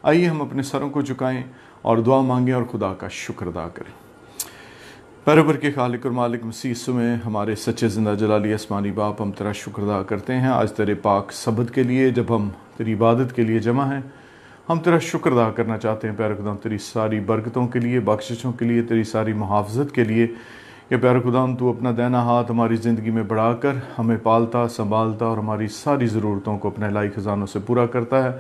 आइए हम अपने सरों को झुकाएं और दुआ मांगें और खुदा का शुक्र अदा करें। पैरबर के खालिक और मालिक मसीह यीशु में हमारे सच्चे ज़िंदा जलाली आसमानी बाप, हम तेरा शुक्र अदा करते हैं आज तेरे पाक सबद के लिए। जब हम तेरी इबादत के लिए जमा हैं, हम तेरा शुक्र अदा करना चाहते हैं प्यारे खुदा तेरी सारी बरकतों के लिए, बख्शिशों के लिए, तेरी सारी मुहाफ़ज़त के लिए कि प्यारे खुदा तू अपना दैना हाथ हमारी ज़िंदगी में बढ़ाकर हमें पालता, संभालता और हमारी सारी ज़रूरतों को अपने लाई ख़जानों से पूरा करता है।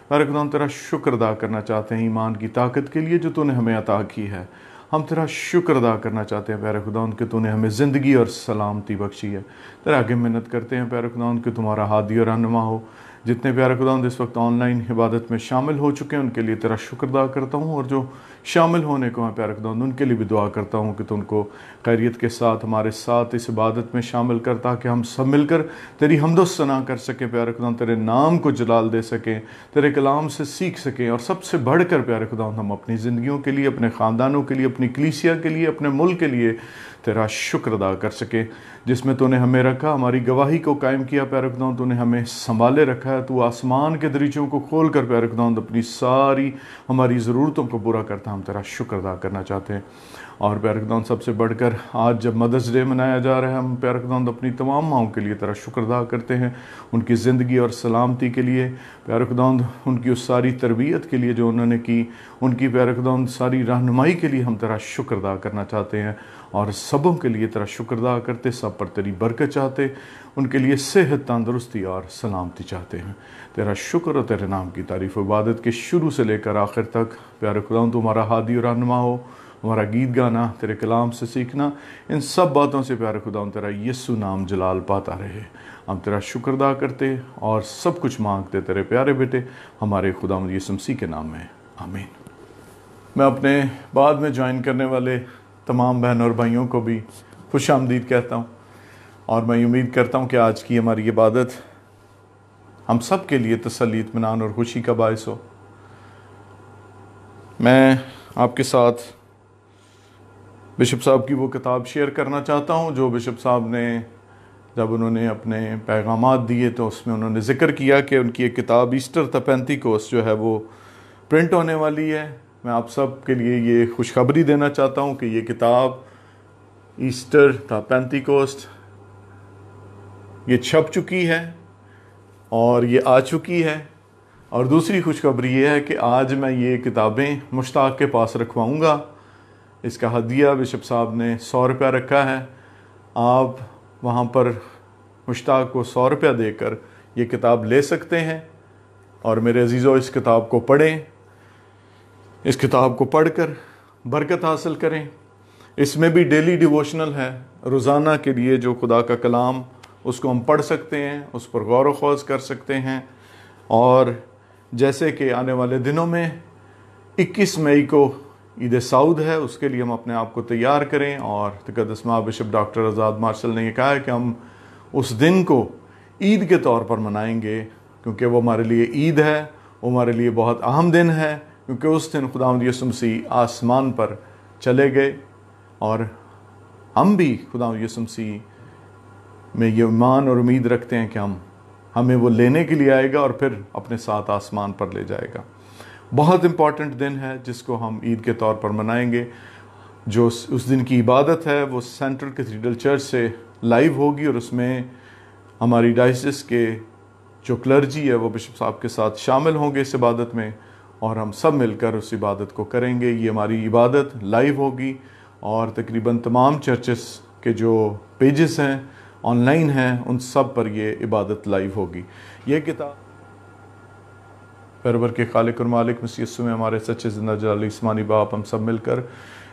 प्यारे खुदा तेरा शुक्र अदा करना चाहते हैं ईमान की ताकत के लिए जो तूने हमें अता की है। हम तेरा शुक्र अदा करना चाहते हैं प्यारे खुदा कि तूने हमें ज़िंदगी और सलामती बख्शी है। तेरा आगे मिन्नत करते हैं प्यारे खुदा कि तुम्हारा हादी और रहनुमा हो। जितने प्यारे खुदा इस वक्त ऑनलाइन इबादत में शामिल हो चुके हैं उनके लिए तेरा शुक्र अदा करता हूँ, और जो शामिल होने को हैं प्यारे खुदा उनके लिए भी दुआ करता हूँ कि तू उनको खैरियत के साथ हमारे साथ इस इबादत में शामिल कर, ताकि हम सब मिलकर तेरी हम्दो सना कर सकें प्यारे खुदा, तेरे नाम को जलाल दे सकें, तेरे कलाम से सीख सकें, और सबसे बढ़कर प्यारे खुदा हम अपनी ज़िंदगियों के लिए, अपने ख़ानदानों के लिए, अपनी कलीसिया के लिए, अपने मुल्क के लिए तेरा शुक्र अदा कर सके जिसमें तूने हमें रखा, हमारी गवाही को कायम किया प्यारे खुदा, तूने हमें संभाले रखा है। तू आसमान के दरीचों को खोल कर प्यारे खुदा अपनी सारी हमारी ज़रूरतों को पूरा करता, हम तेरा शुक्र अदा करना चाहते हैं। और प्यारे खुदा सबसे बढ़कर आज जब मदर्स डे मनाया जा रहा है, हम प्यारे खुदा अपनी तमाम माँओं के लिए तेरा शुक्र अदा करते हैं, उनकी ज़िंदगी और सलामती के लिए प्यारे खुदा, उनकी उस सारी तरबियत के लिए जो उन्होंने की, उनकी प्यारे खुदा सारी रहनुमाई के लिए हम तेरा शुक्र अदा करना चाहते हैं। और सबों के लिए तेरा शुक्र अदा करते, सब पर तेरी बरकत चाहते, उनके लिए सेहत, तंदुरुस्ती और सलामती चाहते हैं। तेरा शुक्र और तेरे नाम की तारीफ़ इबादत के शुरू से लेकर आखिर तक प्यारे खुदा तुम्हारा हादी और रहनुमा हो, हमारा गीत गाना, तेरे कलाम से सीखना, इन सब बातों से प्यारे खुदा तेरा यीशु नाम जलाल पाता रहे। हम तेरा शुक्र अदा करते और सब कुछ मांगते तेरे प्यारे बेटे हमारे खुदा यीशु मसीह के नाम में, आमीन। मैं अपने बाद में ज्वाइन करने वाले तमाम बहन और भाइयों को भी खुश आमदीद कहता हूँ, और मैं उम्मीद करता हूँ कि आज की हमारी इबादत हम सब के लिए तसल्ली, इत्मीनान और खुशी का बायस हो। मैं आपके साथ बिशप साहब की वो किताब शेयर करना चाहता हूँ जो बिशप साहब ने जब उन्होंने अपने पैगामात दिए तो उसमें उन्होंने ज़िक्र किया कि उनकी एक किताब ईस्टर द पेंटिकोस्ट जो है वो प्रिंट होने वाली है। मैं आप सब के लिए ये खुशखबरी देना चाहता हूँ कि ये किताब ईस्टर द पेंटिकोस्ट ये छप चुकी है और ये आ चुकी है। और दूसरी खुशखबरी ये है कि आज मैं ये किताबें मुश्ताक के पास रखवाऊँगा। इसका हदिया बिशप साहब ने 100 रुपया रखा है। आप वहाँ पर मुश्ताक को 100 रुपया देकर ये किताब ले सकते हैं। और मेरे अजीज़ों, इस किताब को पढ़ें, इस किताब को पढ़कर बरकत हासिल करें। इसमें भी डेली डिवोशनल है, रोज़ाना के लिए जो खुदा का कलाम उसको हम पढ़ सकते हैं, उस पर गौर व खौज़ कर सकते हैं। और जैसे कि आने वाले दिनों में 21 मई को ईद साऊद है, उसके लिए हम अपने आप को तैयार करें। और तक़द्दस माह बिशप डॉक्टर आज़ाद मार्शल ने यह कहा है कि हम उस दिन को ईद के तौर पर मनाएंगे, क्योंकि वो हमारे लिए ईद है, वो हमारे लिए बहुत अहम दिन है, क्योंकि उस दिन खुदावंद यीशु मसीह आसमान पर चले गए। और हम भी खुदावंद यीशु मसीह में ये ईमान और उम्मीद रखते हैं कि हमें वो लेने के लिए आएगा और फिर अपने साथ आसमान पर ले जाएगा। बहुत इम्पॉर्टेंट दिन है जिसको हम ईद के तौर पर मनाएंगे। जो उस दिन की इबादत है वो सेंट्रल कैथेड्रल चर्च से लाइव होगी, और उसमें हमारी डायसिस के जो क्लर्जी है वो बिशप साहब के साथ शामिल होंगे इस इबादत में, और हम सब मिलकर उस इबादत को करेंगे। ये हमारी इबादत लाइव होगी और तकरीबन तमाम चर्चेस के जो पेजेस हैं ऑनलाइन हैं उन सब पर ये इबादत लाइव होगी। ये किताब पैरबर के खालिक और मालिक मसीह यीशु में हमारे सच्चे ज़िंदा जलाली आसमानी बाप, हम सब मिलकर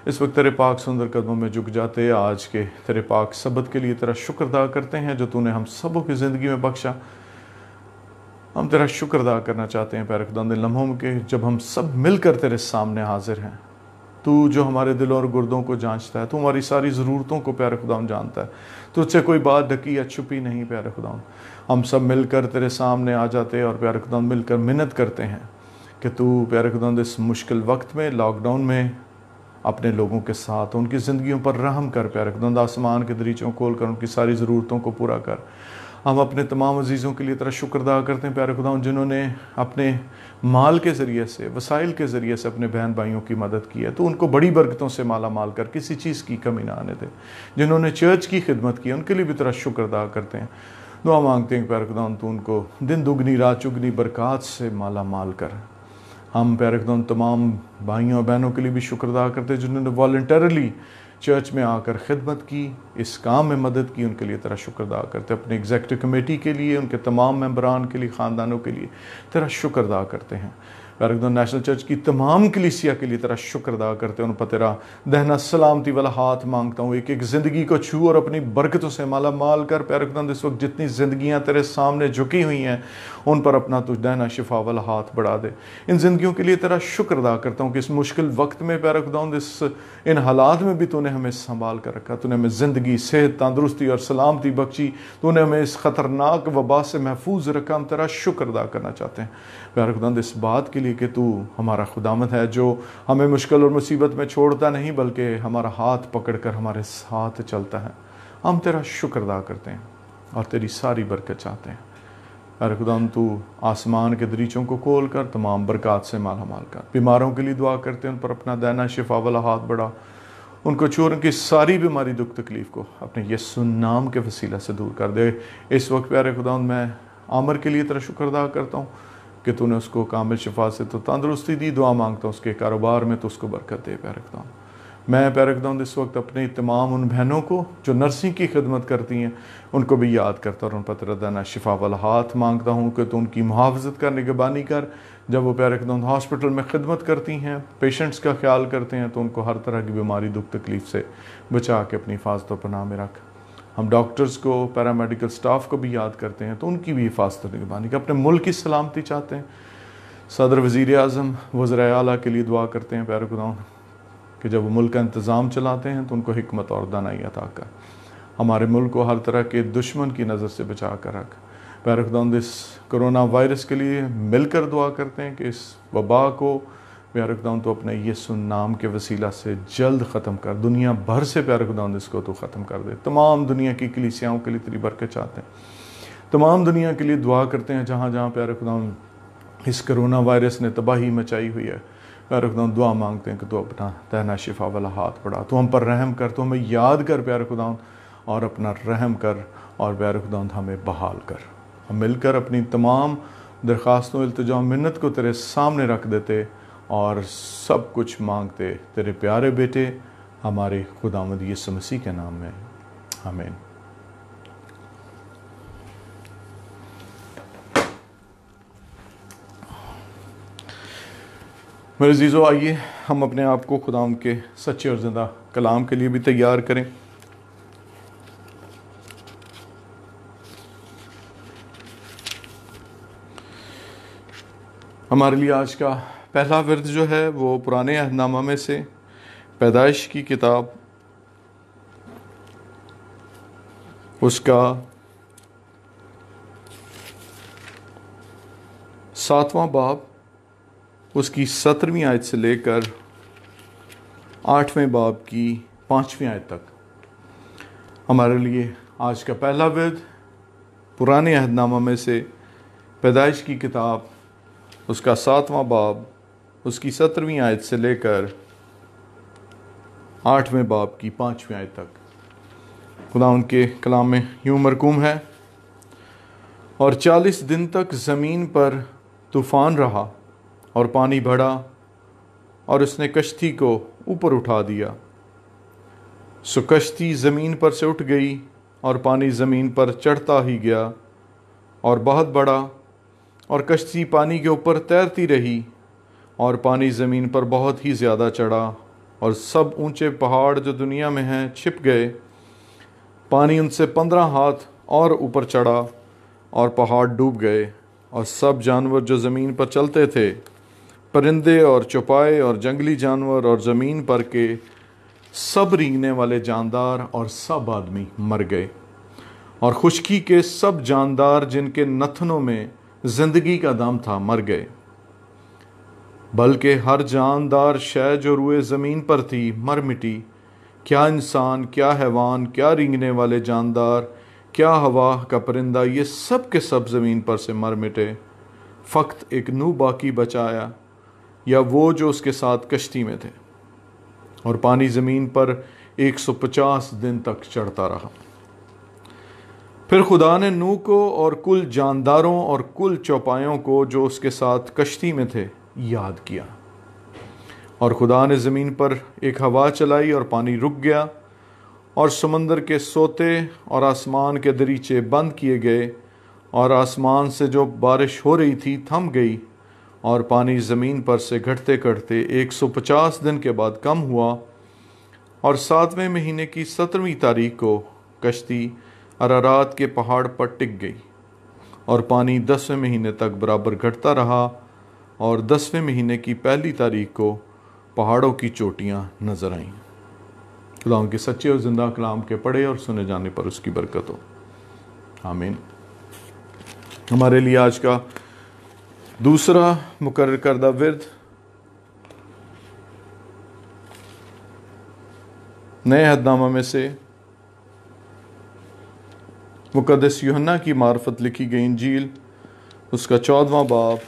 इस वक्त तेरे पाक सुंदर कदमों में झुक जाते आज के तेरे पाक सबद के लिए तेरा शुक्र अदा करते हैं जो तूने हम सबों की ज़िंदगी में बख्शा। हम तेरा शुक्र अदा करना चाहते हैं प्यारे खुदा इन लम्हों के जब हम सब मिलकर तेरे सामने हाजिर हैं। तू जो हमारे दिलों और गुर्दों को जांचता है, तू हमारी सारी ज़रूरतों को प्यारे खुदा जानता है। तुझसे कोई बात ढकी या छुपी नहीं प्यारे खुदा। हम सब मिलकर तेरे सामने आ जाते और प्यारे खुदा मिलकर मिन्नत करते हैं कि तू प्यारे खुदा इस मुश्किल वक्त में, लॉकडाउन में अपने लोगों के साथ उनकी ज़िंदगियों पर रहम कर प्यारे खुदा। आसमान के दरीचों खोल कर उनकी सारी ज़रूरतों को पूरा कर। हम अपने तमाम अजीज़ों के लिए तेरा शुक्र अदा करते हैं प्यारे खुदावंद, जिन्होंने अपने माल के ज़रिए से, वसाइल के ज़रिए से अपने बहन भाइयों की मदद की है। तो उनको बड़ी बरकतों से माला माल कर, किसी चीज़ की कमी ना आने दे। जिन्होंने चर्च की खिदमत की उनके लिए भी तेरा शुक्र अदा करते हैं। दुआ मांगते हैं प्यारे खुदावंद, तू उनको दिन दुगनी रात चुगनी बरकत से माला माल कर। हम प्यारे खुदावंद तमाम भाइयों और बहनों के लिए भी शुक्र अदा करते हैं जिन्होंने वॉलंटरली चर्च में आकर खिदमत की, इस काम में मदद की, उनके लिए तेरा शुक्र अदा करते हैं। अपने एग्जीक्यूटिव कमेटी के लिए, उनके तमाम मेंबरान के लिए, ख़ानदानों के लिए तेरा शुक्र अदा करते हैं। प्यारे खुदावंद नेशनल चर्च की तमाम कलीसिया के लिए तेरा शुक्र अदा करते हैं। उन पर तेरा दहना सलामती वाला हाथ मांगता हूँ, एक एक ज़िंदगी को छू और अपनी बरकतों से माला माल कर। प्यारे खुदावंद इस वक्त जितनी ज़िंदगियाँ तेरे सामने झुकी हुई हैं उन पर अपना तुझ दहना शिफा वाला हाथ बढ़ा दे। इन ज़िंदगियों के लिए तेरा शुक्र अदा करता हूँ कि इस मुश्किल वक्त में प्यारे खुदावंद इन हालात में भी तूने हमें संभाल कर रखा, तूने हमें ज़िंदगी, सेहत, तंदुरुस्ती और सलामती बख्शी, तूने हमें इस ख़तरनाक वबा से महफूज रखा। हम तेरा शुक्र अदा करना चाहते हैं प्यारे खुदावंद इस बात के लिए कि तू हमारा खुदावंद है जो हमें मुश्किल और मुसीबत में छोड़ता नहीं बल्कि हमारा हाथ पकड़कर हमारे साथ चलता है। हम तेरा शुक्र अदा करते हैं और तेरी सारी बरकत चाहते हैं। प्यारे खुदावंद तू आसमान के दरीचों को खोल कर तमाम बरकत से माला माल कर। बीमारों के लिए दुआ करते हैं, उन पर अपना दहना शिफा वाला हाथ बढ़ा, उनको चोर की सारी बीमारी दुख तकलीफ़ को अपने यीशु नाम के वसीला से दूर कर दे। इस वक्त प्यारे खुदावंद मैं आमर के लिए तेरा शुक्र अदा करता हूँ कि तूने उसको कामिल शिफा से तो तंदुरुस्ती दी। दुआ मांगता हूँ उसके कारोबार में तो उसको बरकत दे प्यारे खुदावंद। मैं प्यारे खुदावंद इस वक्त अपनी तमाम उन बहनों को जो नर्सिंग की खिदमत करती हैं उनको भी याद करता और उन पर तेरा दहना शिफा वाला हाथ मांगता हूँ कि तू उनकी मुहाफ़ज़त कर, निगहबानी कर। जब वो प्यारे खुदावंद हॉस्पिटल में खिदमत करती हैं, पेशेंट्स का ख्याल करते हैं, तो उनको हर तरह की बीमारी दुख तकलीफ़ से बचा के अपनी हिफाजत और पनाह में रख। हम डॉक्टर्स को, पैरामेडिकल स्टाफ को भी याद करते हैं तो उनकी भी हिफाजत और निगहबानी। अपने मुल्क की सलामती चाहते हैं। सदर, वज़ीर आज़म, वज़राए आला के लिए दुआ करते हैं प्यारे खुदावंद कि जब वो मुल्क का इंतज़ाम चलाते हैं तो उनको हिकमत और दानाई अता कर। हमारे मुल्क को हर तरह के दुश्मन की नज़र से बचा कर रख। प्यारे खुदावंद इस कोरोना वायरस के लिए मिलकर दुआ करते हैं कि इस वबा को प्यारे खुदावंद तो अपने यीशु नाम के वसीला से जल्द ख़त्म कर। दुनिया भर से प्यारे खुदावंद इसको तो ख़त्म कर दे। तमाम दुनिया की कलीसियाओं के लिए तेरी बरकत चाहते हैं। तमाम दुनिया के लिए दुआ करते हैं जहाँ जहाँ प्यारे खुदावंद इस कोरोना वायरस ने तबाही मचाई हुई है। प्यारे खुदावंद दुआ मांगते हैं कि तू अपना दहना शिफा वाला हाथ बढ़ा, तू हम पर रहम कर, तू हमें याद कर प्यारे खुदावंद और अपना रहम कर और प्यारे खुदावंद हमें बहाल कर। हम मिलकर अपनी तमाम दरख्वास्तों, इल्तिजा, मिन्नत को तेरे सामने रख देते और सब कुछ मांगते तेरे प्यारे बेटे हमारे खुदावंद यीशु मसीह के नाम में, आमीन। मेरे अज़ीज़ों, आइए हम अपने आप को खुदावंद के सच्चे और ज़िंदा कलाम के लिए भी तैयार करें। हमारे लिए आज का पहला विर्द जो है वो पुराने अहदनामा में से पैदाइश की किताब उसका 7वां बाब उसकी 17वीं आयत से लेकर 8वें बाब की 5वीं आयत तक। हमारे लिए आज का पहला विर्द पुराने अहदनामा में से पैदाइश की किताब उसका 7वां बाब उसकी 17वीं आयत से लेकर 8वें बाब की 5वीं आयत तक। खुदावंद के कलाम में यूँ मरकूम है, और 40 दिन तक ज़मीन पर तूफ़ान रहा और पानी बढ़ा और उसने कश्ती को ऊपर उठा दिया। सो कश्ती ज़मीन पर से उठ गई और पानी ज़मीन पर चढ़ता ही गया और बहुत बढ़ा, और कश्ती पानी के ऊपर तैरती रही और पानी ज़मीन पर बहुत ही ज़्यादा चढ़ा और सब ऊंचे पहाड़ जो दुनिया में हैं छिप गए। पानी उनसे 15 हाथ और ऊपर चढ़ा और पहाड़ डूब गए, और सब जानवर जो ज़मीन पर चलते थे, परिंदे और चौपाए और जंगली जानवर और ज़मीन पर के सब रेंगने वाले जानदार और सब आदमी मर गए। और खुशकी के सब जानदार जिनके नथनों में ज़िंदगी का दम था मर गए, बल्कि हर जानदार शय जो रुए ज़मीन पर थी मर मिटी। क्या इंसान, क्या हैवान, क्या रेंगने वाले जानदार, क्या हवा का परिंदा, ये सब के सब ज़मीन पर से मर मिटे, फ़क्त एक नूह बाकी बचाया, या वो जो उसके साथ कश्ती में थे। और पानी ज़मीन पर 150 दिन तक चढ़ता रहा। फिर खुदा ने नूह को और कुल जानदारों और कुल चौपायों को जो उसके साथ कश्ती में थे याद किया। और खुदा ने ज़मीन पर एक हवा चलाई और पानी रुक गया, और समंदर के सोते और आसमान के दरीचे बंद किए गए, और आसमान से जो बारिश हो रही थी थम गई, और पानी ज़मीन पर से घटते घटते 150 दिन के बाद कम हुआ। और 7वें महीने की 17वीं तारीख को कश्ती अरारात के पहाड़ पर टिक गई, और पानी 10वें महीने तक बराबर घटता रहा, और 10वें महीने की पहली तारीख को पहाड़ों की चोटियां नजर आईं। खुदा के सच्चे और ज़िंदा कलाम के पढ़े और सुने जाने पर उसकी बरकत हो, आमीन। हमारे लिए आज का दूसरा मुकर्रर करदा विर्द नए अहदनामा में से मुक़द्दस यूहन्ना की मार्फत लिखी गई इंजील, उसका 14वां बाब,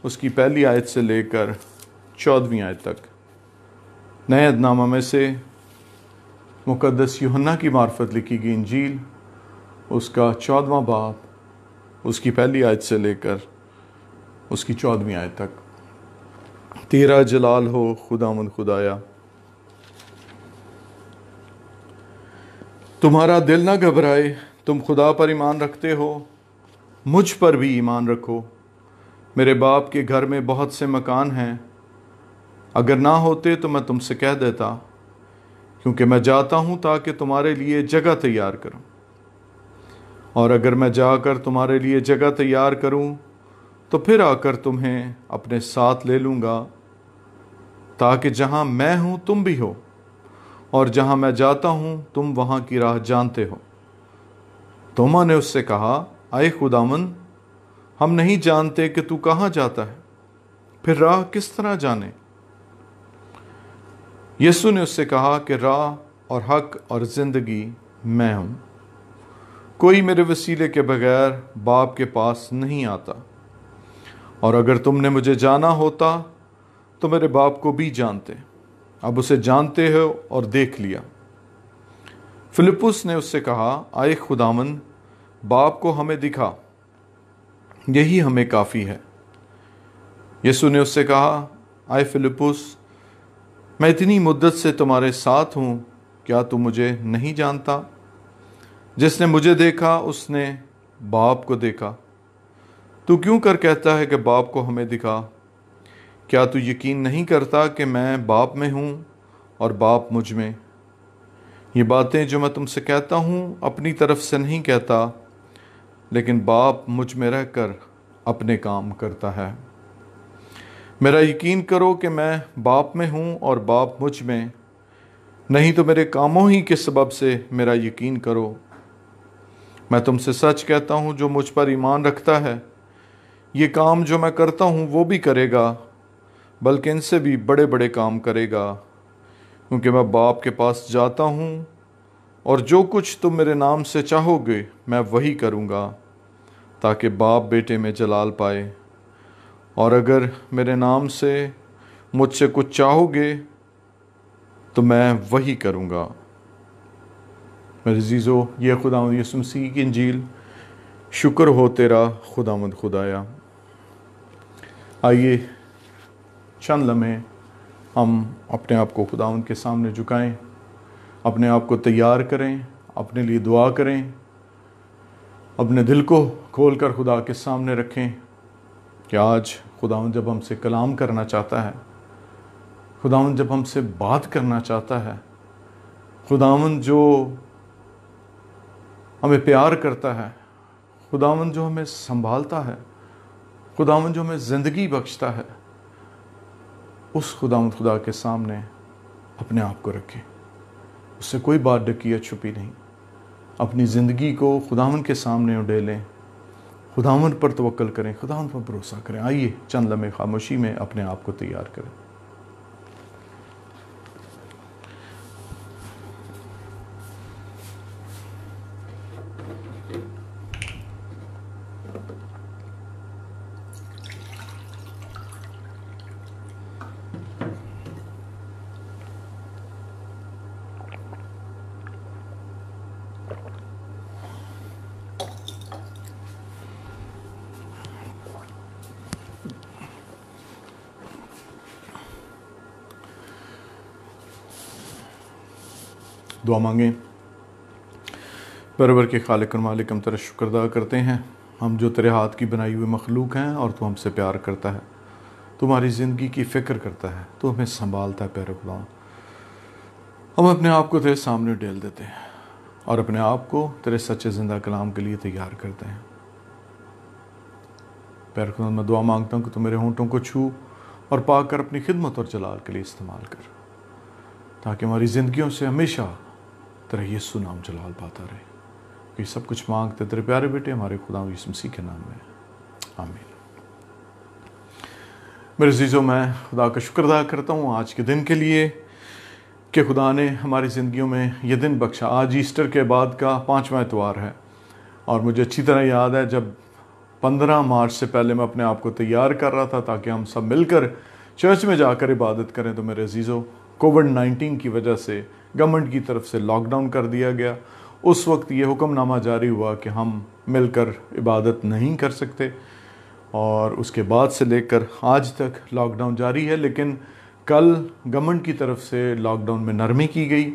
उसकी पहली आयत से लेकर 14वीं आयत तक। नए अहदनामा में से मुक़द्दस यूहन्ना की मार्फत लिखी गई इंजील, उसका 14वां बाब, उसकी पहली आयत से लेकर उसकी 14वीं आयत तक। तेरा जलाल हो खुदावंद खुदाया, तुम्हारा दिल ना घबराए, तुम खुदा पर ईमान रखते हो, मुझ पर भी ईमान रखो। मेरे बाप के घर में बहुत से मकान हैं, अगर ना होते तो मैं तुमसे कह देता, क्योंकि मैं जाता हूँ ताकि तुम्हारे लिए जगह तैयार करूँ। और अगर मैं जाकर तुम्हारे लिए जगह तैयार करूँ तो फिर आकर तुम्हें अपने साथ ले लूँगा, ताकि जहाँ मैं हूँ तुम भी हो, और जहाँ मैं जाता हूँ तुम वहाँ की राह जानते हो। तोमा ने उससे कहा, आए खुदावंद, हम नहीं जानते कि तू कहाँ जाता है, फिर राह किस तरह जाने? यीशु ने उससे कहा कि राह और हक और ज़िंदगी मैं हूँ। कोई मेरे वसीले के बगैर बाप के पास नहीं आता, और अगर तुमने मुझे जाना होता तो मेरे बाप को भी जानते, अब उसे जानते हो और देख लिया। फिलिप्पुस ने उससे कहा, आए खुदावंद, बाप को हमें दिखा, यही हमें काफ़ी है। यीशु ने उससे कहा, आए फिलिप्पुस, मैं इतनी मुद्दत से तुम्हारे साथ हूँ, क्या तू मुझे नहीं जानता? जिसने मुझे देखा उसने बाप को देखा। तू क्यों कर कहता है कि बाप को हमें दिखा? क्या तू यकीन नहीं करता कि मैं बाप में हूँ और बाप मुझ में? ये बातें जो मैं तुमसे कहता हूँ अपनी तरफ से नहीं कहता, लेकिन बाप मुझ में रहकर अपने काम करता है। मेरा यकीन करो कि मैं बाप में हूँ और बाप मुझ में, नहीं तो मेरे कामों ही के सबब से मेरा यकीन करो। मैं तुमसे सच कहता हूँ, जो मुझ पर ईमान रखता है ये काम जो मैं करता हूँ वो भी करेगा, बल्कि इनसे भी बड़े बड़े काम करेगा, क्योंकि मैं बाप के पास जाता हूँ, और जो कुछ तुम मेरे नाम से चाहोगे मैं वही करूँगा, ताकि बाप बेटे में जलाल पाए। और अगर मेरे नाम से मुझसे कुछ चाहोगे तो मैं वही करूँगा। मेरे अज़ीज़ों, ये खुदावंद यीशु मसीह की इंजील। शुक्र हो तेरा खुदावंद खुदाया। आइए चंद लम्हे हम अपने आप को खुदावंद के सामने झुकाएं, अपने आप को तैयार करें, अपने लिए दुआ करें, अपने दिल को खोलकर खुदा के सामने रखें कि आज खुदावंद जब हमसे कलाम करना चाहता है, खुदावंद जब हमसे बात करना चाहता है, खुदावंद जो हमें प्यार करता है, खुदावंद जो हमें संभालता है, खुदावंद जो हमें ज़िंदगी बख्शता है, उस खुदावंद खुदा के सामने अपने आप को रखें। उससे कोई बात ढकी या छुपी नहीं। अपनी ज़िंदगी को खुदावंद के सामने उड़ेलें, खुदावंद पर तवक्कल करें, खुदावंद पर भरोसा करें। आइए चंद लम्हे खामोशी में अपने आप को तैयार करें। दुआ मांगें। परवर के खालिक और मालिक, हम तेरा शुक्र अदा करते हैं, हम जो तेरे हाथ की बनाई हुई मखलूक हैं और तू हमसे प्यार करता है, तुम्हारी ज़िंदगी की फ़िक्र करता है, तू हमें संभालता है। प्यारे खुदा, हम अपने आप को तेरे सामने डेल देते हैं और अपने आप को तेरे सच्चे ज़िंदा कलाम के लिए तैयार करते हैं। प्यारे खुदा, मैं दुआ मांगता हूँ कि तू मेरे होंठों को छू और पाक कर अपनी खिदमत और जलाल के लिए इस्तेमाल कर, ताकि हमारी ज़िंदगियों से हमेशा तेरा यीशु नाम जलाल पाता रहे। ये सब कुछ मांगते तेरे प्यारे बेटे हमारे खुदा यीशु मसीह के नाम में, आमीन। मेरे अज़ीज़ों, मैं खुदा का शुक्र अदा करता हूँ आज के दिन के लिए कि खुदा ने हमारी ज़िंदगियों में ये दिन बख्शा। आज ईस्टर के बाद का 5वां इतवार है और मुझे अच्छी तरह याद है जब 15 मार्च से पहले मैं अपने आप को तैयार कर रहा था ताकि हम सब मिलकर चर्च में जाकर इबादत करें, तो मेरे अज़ीज़ों, कोविड-19 की वजह से गवर्नमेंट की तरफ से लॉकडाउन कर दिया गया। उस वक्त ये हुक्मनामा जारी हुआ कि हम मिलकर इबादत नहीं कर सकते और उसके बाद से लेकर आज तक लॉकडाउन जारी है। लेकिन कल गवर्नमेंट की तरफ से लॉकडाउन में नरमी की गई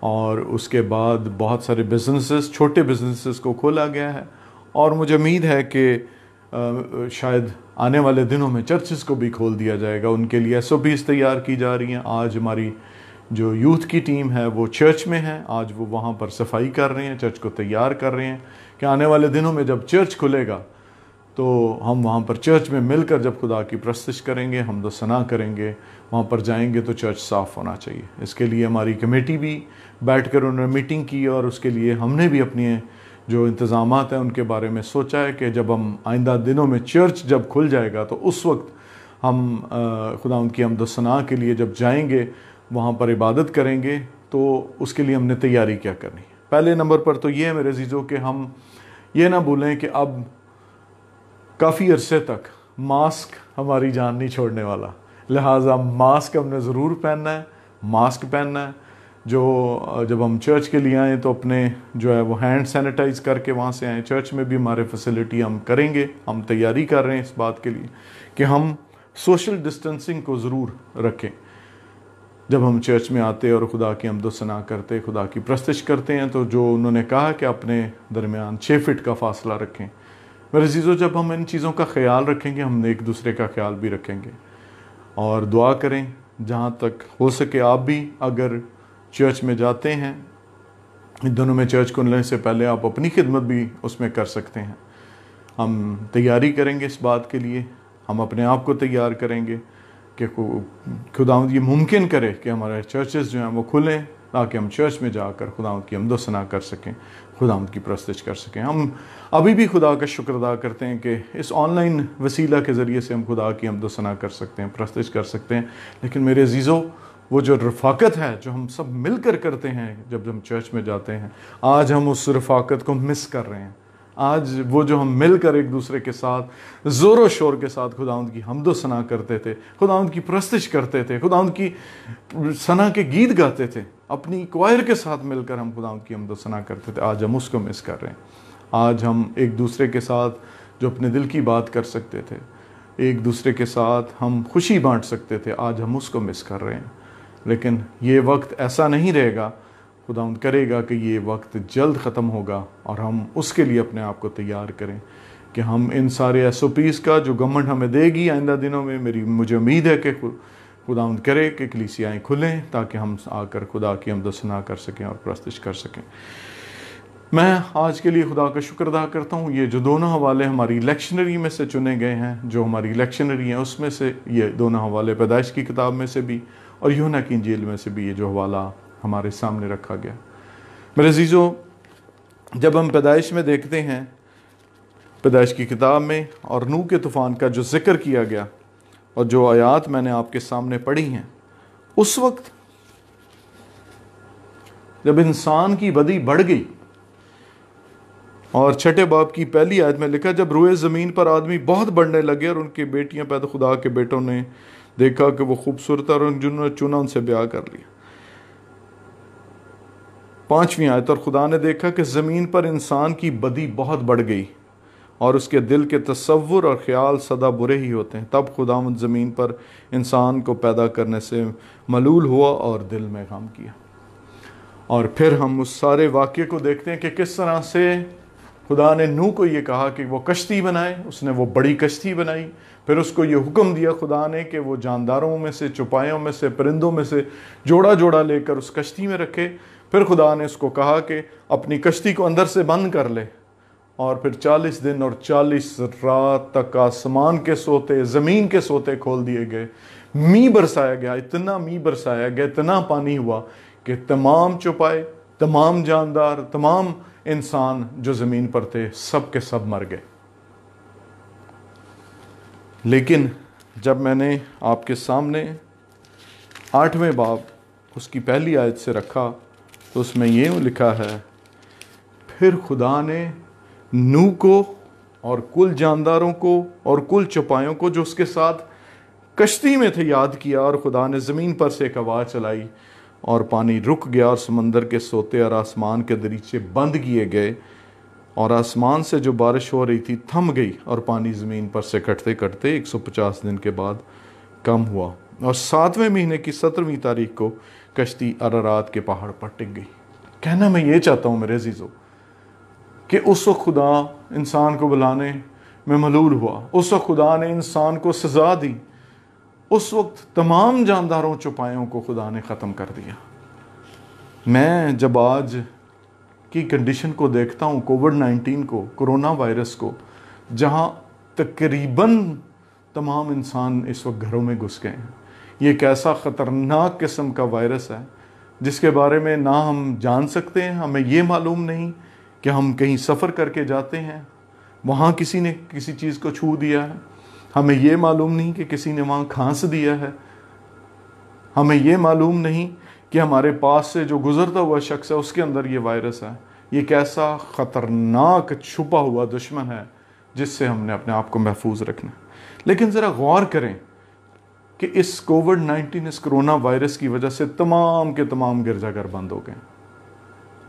और उसके बाद बहुत सारे बिजनेसेस, छोटे बिजनेसेस को खोला गया है और मुझे उम्मीद है कि शायद आने वाले दिनों में चर्चेस को भी खोल दिया जाएगा। उनके लिए SOPs तैयार की जा रही हैं। आज हमारी जो यूथ की टीम है वो चर्च में है, आज वो वहाँ पर सफाई कर रहे हैं, चर्च को तैयार कर रहे हैं कि आने वाले दिनों में जब चर्च खुलेगा तो हम वहाँ पर चर्च में मिलकर जब खुदा की प्रस्तुति करेंगे, हमदो सना करेंगे, वहाँ पर जाएंगे तो चर्च साफ़ होना चाहिए। इसके लिए हमारी कमेटी भी बैठकर उन्होंने मीटिंग की और उसके लिए हमने भी अपने जो इंतज़ामात हैं उनके बारे में सोचा है कि जब हम आइंदा दिनों में चर्च जब खुल जाएगा तो उस वक्त हम खुदा उनकी हमदो सना के लिए जब जाएंगे, वहाँ पर इबादत करेंगे, तो उसके लिए हमने तैयारी क्या करनी है। पहले नंबर पर तो ये है मेरे अज़ीज़ों कि हम ये ना भूलें कि अब काफ़ी अरसे तक मास्क हमारी जान नहीं छोड़ने वाला, लिहाजा मास्क हमने ज़रूर पहनना है, मास्क पहनना है। जो जब हम चर्च के लिए आएँ तो अपने जो है वो हैंड सैनिटाइज़ करके वहाँ से आएँ। चर्च में भी हमारे फैसिलिटी हम करेंगे, हम तैयारी कर रहे हैं इस बात के लिए कि हम सोशल डिस्टेंसिंग को ज़रूर रखें। जब हम चर्च में आते और खुदा की हमदो सना करते, खुदा की प्रस्तुति करते हैं, तो जो उन्होंने कहा कि अपने दरमियान 6 फीट का फासला रखें। मेरे अज़ीज़ों, जब हम इन चीज़ों का ख्याल रखेंगे, हम एक दूसरे का ख्याल भी रखेंगे और दुआ करें जहाँ तक हो सके। आप भी अगर चर्च में जाते हैं, इन दोनों में चर्च खुलने से पहले आप अपनी खिदमत भी उसमें कर सकते हैं। हम तैयारी करेंगे इस बात के लिए, हम अपने आप को तैयार करेंगे कि खुदावंद ये मुमकिन करे कि हमारे चर्चेस जो हैं वो खुलें ताकि हम चर्च में जाकर खुदावंद की हमदो सना कर सकें, खुदावंद की प्रस्तुति कर सकें। हम अभी भी खुदा का शुक्र अदा करते हैं कि इस ऑनलाइन वसीला के ज़रिए से हम खुदा की हमदो सना कर सकते हैं, प्रस्तुति कर सकते हैं। लेकिन मेरे अज़ीज़ों, वो जो रफ़ाकत है जो हम सब मिलकर करते हैं जब हम चर्च में जाते हैं, आज हम उस रफ़ाकत को मिस कर रहे हैं। आज वो जो हम मिलकर एक दूसरे के साथ ज़ोर शोर के साथ खुदावंद की हमदो सना करते थे, खुदावंद की प्रस्तुति करते थे, खुदावंद की सना के गीत गाते थे, अपनी क्वायर के साथ मिलकर हम खुदावंद की हमदो सना करते थे, आज हम उसको मिस कर रहे हैं। आज हम एक दूसरे के साथ जो अपने दिल की बात कर सकते थे, एक दूसरे के साथ हम खुशी बांट सकते थे, आज हम उसको मिस कर रहे हैं। लेकिन ये वक्त ऐसा नहीं रहेगा, खुदावंद करेगा कि ये वक्त जल्द ख़त्म होगा और हम उसके लिए अपने आप को तैयार करें कि हम इन सारे SOPs का जो गवर्नमेंट हमें देगी आइंदा दिनों में, मुझे उम्मीद है कि खुदावंद करे कि कलीसियाएँ खुलें ताकि हम आकर खुदा की हमदो सना कर सकें और प्रस्तुति कर सकें। मैं आज के लिए खुदा का शुक्र अदा करता हूँ। ये जो दोनों हवाले हमारी लेक्शनरी में से चुने गए हैं, जो हमारी लेक्शनरी हैं उसमें से ये दोनों हवाले पैदाइश की किताब में से भी और यूहन्ना की इंजील में से भी ये जो हवाला हमारे सामने रखा गया। मेरे अज़ीज़ों, जब हम पैदाइश में देखते हैं, पैदाइश की किताब में और नूह के तूफ़ान का जो जिक्र किया गया और जो आयात मैंने आपके सामने पढ़ी हैं, उस वक्त जब इंसान की बदी बढ़ गई और 6 बाब की पहली आयत में लिखा, जब रोए ज़मीन पर आदमी बहुत बढ़ने लगे और उनकी बेटियां पैदा, खुदा के बेटों ने देखा कि वो खूबसूरत और जिन्होंने चुना उनसे ब्याह कर लिया। 5वीं आयत, और खुदा ने देखा कि ज़मीन पर इंसान की बदी बहुत बढ़ गई और उसके दिल के तसव्वुर और ख्याल सदा बुरे ही होते हैं। तब खुदावंद ज़मीन पर इंसान को पैदा करने से मलूल हुआ और दिल में गम किया। और फिर हम उस सारे वाक़े को देखते हैं कि किस तरह से खुदा ने नूह को ये कहा कि वो कश्ती बनाए। उसने वो बड़ी कश्ती बनाई। फिर उसको ये हुक्म दिया खुदा ने कि वो जानदारों में से, चौपायों में से, परिंदों में से जोड़ा जोड़ा लेकर उस कश्ती में रखे। फिर खुदा ने उसको कहा कि अपनी कश्ती को अंदर से बंद कर ले। और फिर 40 दिन और 40 रात तक आसमान के सोते, ज़मीन के सोते खोल दिए गए। मींह बरसाया गया, इतना मींह बरसाया गया, इतना पानी हुआ कि तमाम चौपाए, तमाम जानदार, तमाम इंसान जो ज़मीन पर थे, सब के सब मर गए। लेकिन जब मैंने आपके सामने 8वें बाब उसकी पहली आयत से रखा तो उसमें ये लिखा है, फिर खुदा ने नूह को और कुल जानदारों को और कुल चौपायों को जो उसके साथ कश्ती में थे याद किया, और खुदा ने ज़मीन पर से एक आवाज़ चलाई और पानी रुक गया और समंदर के सोते और आसमान के दरीचे बंद किए गए, और आसमान से जो बारिश हो रही थी थम गई, और पानी ज़मीन पर से कटते कटते 150 दिन के बाद कम हुआ। और 7वें महीने की 17वीं तारीख को कश्ती अरारात के पहाड़ पर टिक गई। कहना मैं ये चाहता हूँ मेरे अजीज़ों कि उस वक्त खुदा इंसान को बुलाने में मलूल हुआ। उस वक्त खुदा ने इंसान को सज़ा दी। उस वक्त तमाम जानदारों चौपायों को खुदा ने ख़त्म कर दिया। मैं जब आज की कंडीशन को देखता हूँ, कोविड-19 को, कोरोना वायरस को, जहाँ तकरीबन तमाम इंसान इस वक्त घरों में घुस गए हैं। ये एक ऐसा ख़तरनाक किस्म का वायरस है जिसके बारे में ना हम जान सकते हैं। हमें ये मालूम नहीं कि हम कहीं सफ़र करके जाते हैं, वहाँ किसी ने किसी चीज़ को छू दिया है। हमें ये मालूम नहीं कि किसी ने वहाँ खांस दिया है। हमें ये मालूम नहीं कि हमारे पास से जो गुजरता हुआ शख्स है उसके अंदर ये वायरस है। ये कैसा ख़तरनाक छुपा हुआ दुश्मन है जिससे हमने अपने आप को महफूज रखना। लेकिन ज़रा गौर करें कि इस कोविड-19, इस कोरोना वायरस की वजह से तमाम के तमाम गिरजाघर बंद हो गए।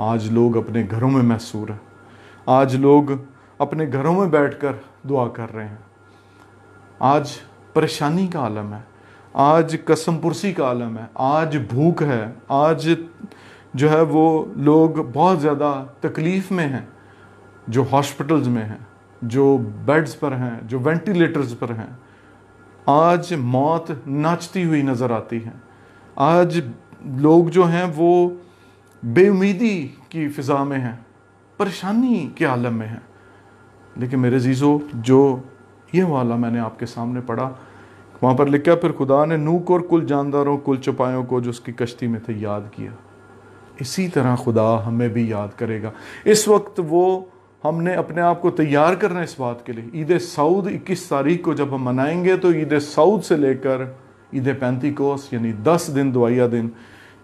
आज लोग अपने घरों में महसूर हैं। आज लोग अपने घरों में बैठकर दुआ कर रहे हैं। आज परेशानी का आलम है, आज कसम पुरसी का आलम है, आज भूख है, आज जो है वो लोग बहुत ज़्यादा तकलीफ़ में हैं, जो हॉस्पिटल्स में हैं, जो बेड्स पर हैं, जो वेंटिलेटर्स पर हैं। आज मौत नाचती हुई नज़र आती है। आज लोग जो हैं वो बेउमीदी की फ़िज़ा में हैं, परेशानी के आलम में हैं। लेकिन मेरे अज़ीज़ों, जो ये वाला मैंने आपके सामने पढ़ा, वहाँ पर लिखा, फिर खुदा ने नूह को और कुल जानदारों, कुल चौपायों को जो उसकी कश्ती में थे याद किया। इसी तरह खुदा हमें भी याद करेगा। इस वक्त वो हमने अपने आप को तैयार करना है इस बात के लिए। ईद सऊद 21 तारीख को जब हम मनाएंगे तो ईद सऊद से लेकर ईद पेंतिकोस यानी 10 दिन दुआया दिन,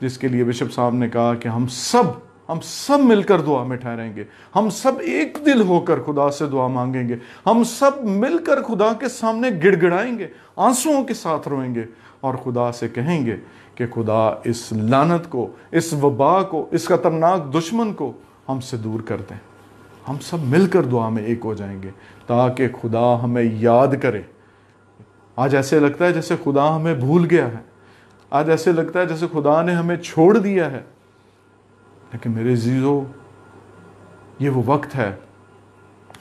जिसके लिए बिशप साहब ने कहा कि हम सब मिलकर दुआ में ठहरेंगे। हम सब एक दिल होकर खुदा से दुआ मांगेंगे। हम सब मिलकर खुदा के सामने गिड़गिड़ाएंगे, आंसुओं के साथ रोएंगे और खुदा से कहेंगे कि खुदा इस लानत को, इस वबा को, इस खतरनाक दुश्मन को हमसे दूर कर दें। हम सब मिलकर दुआ में एक हो जाएंगे ताकि खुदा हमें याद करे। आज ऐसे लगता है जैसे खुदा हमें भूल गया है। आज ऐसे लगता है जैसे खुदा ने हमें छोड़ दिया है। लेकिन मेरे अज़ीज़ों, ये वो वक्त है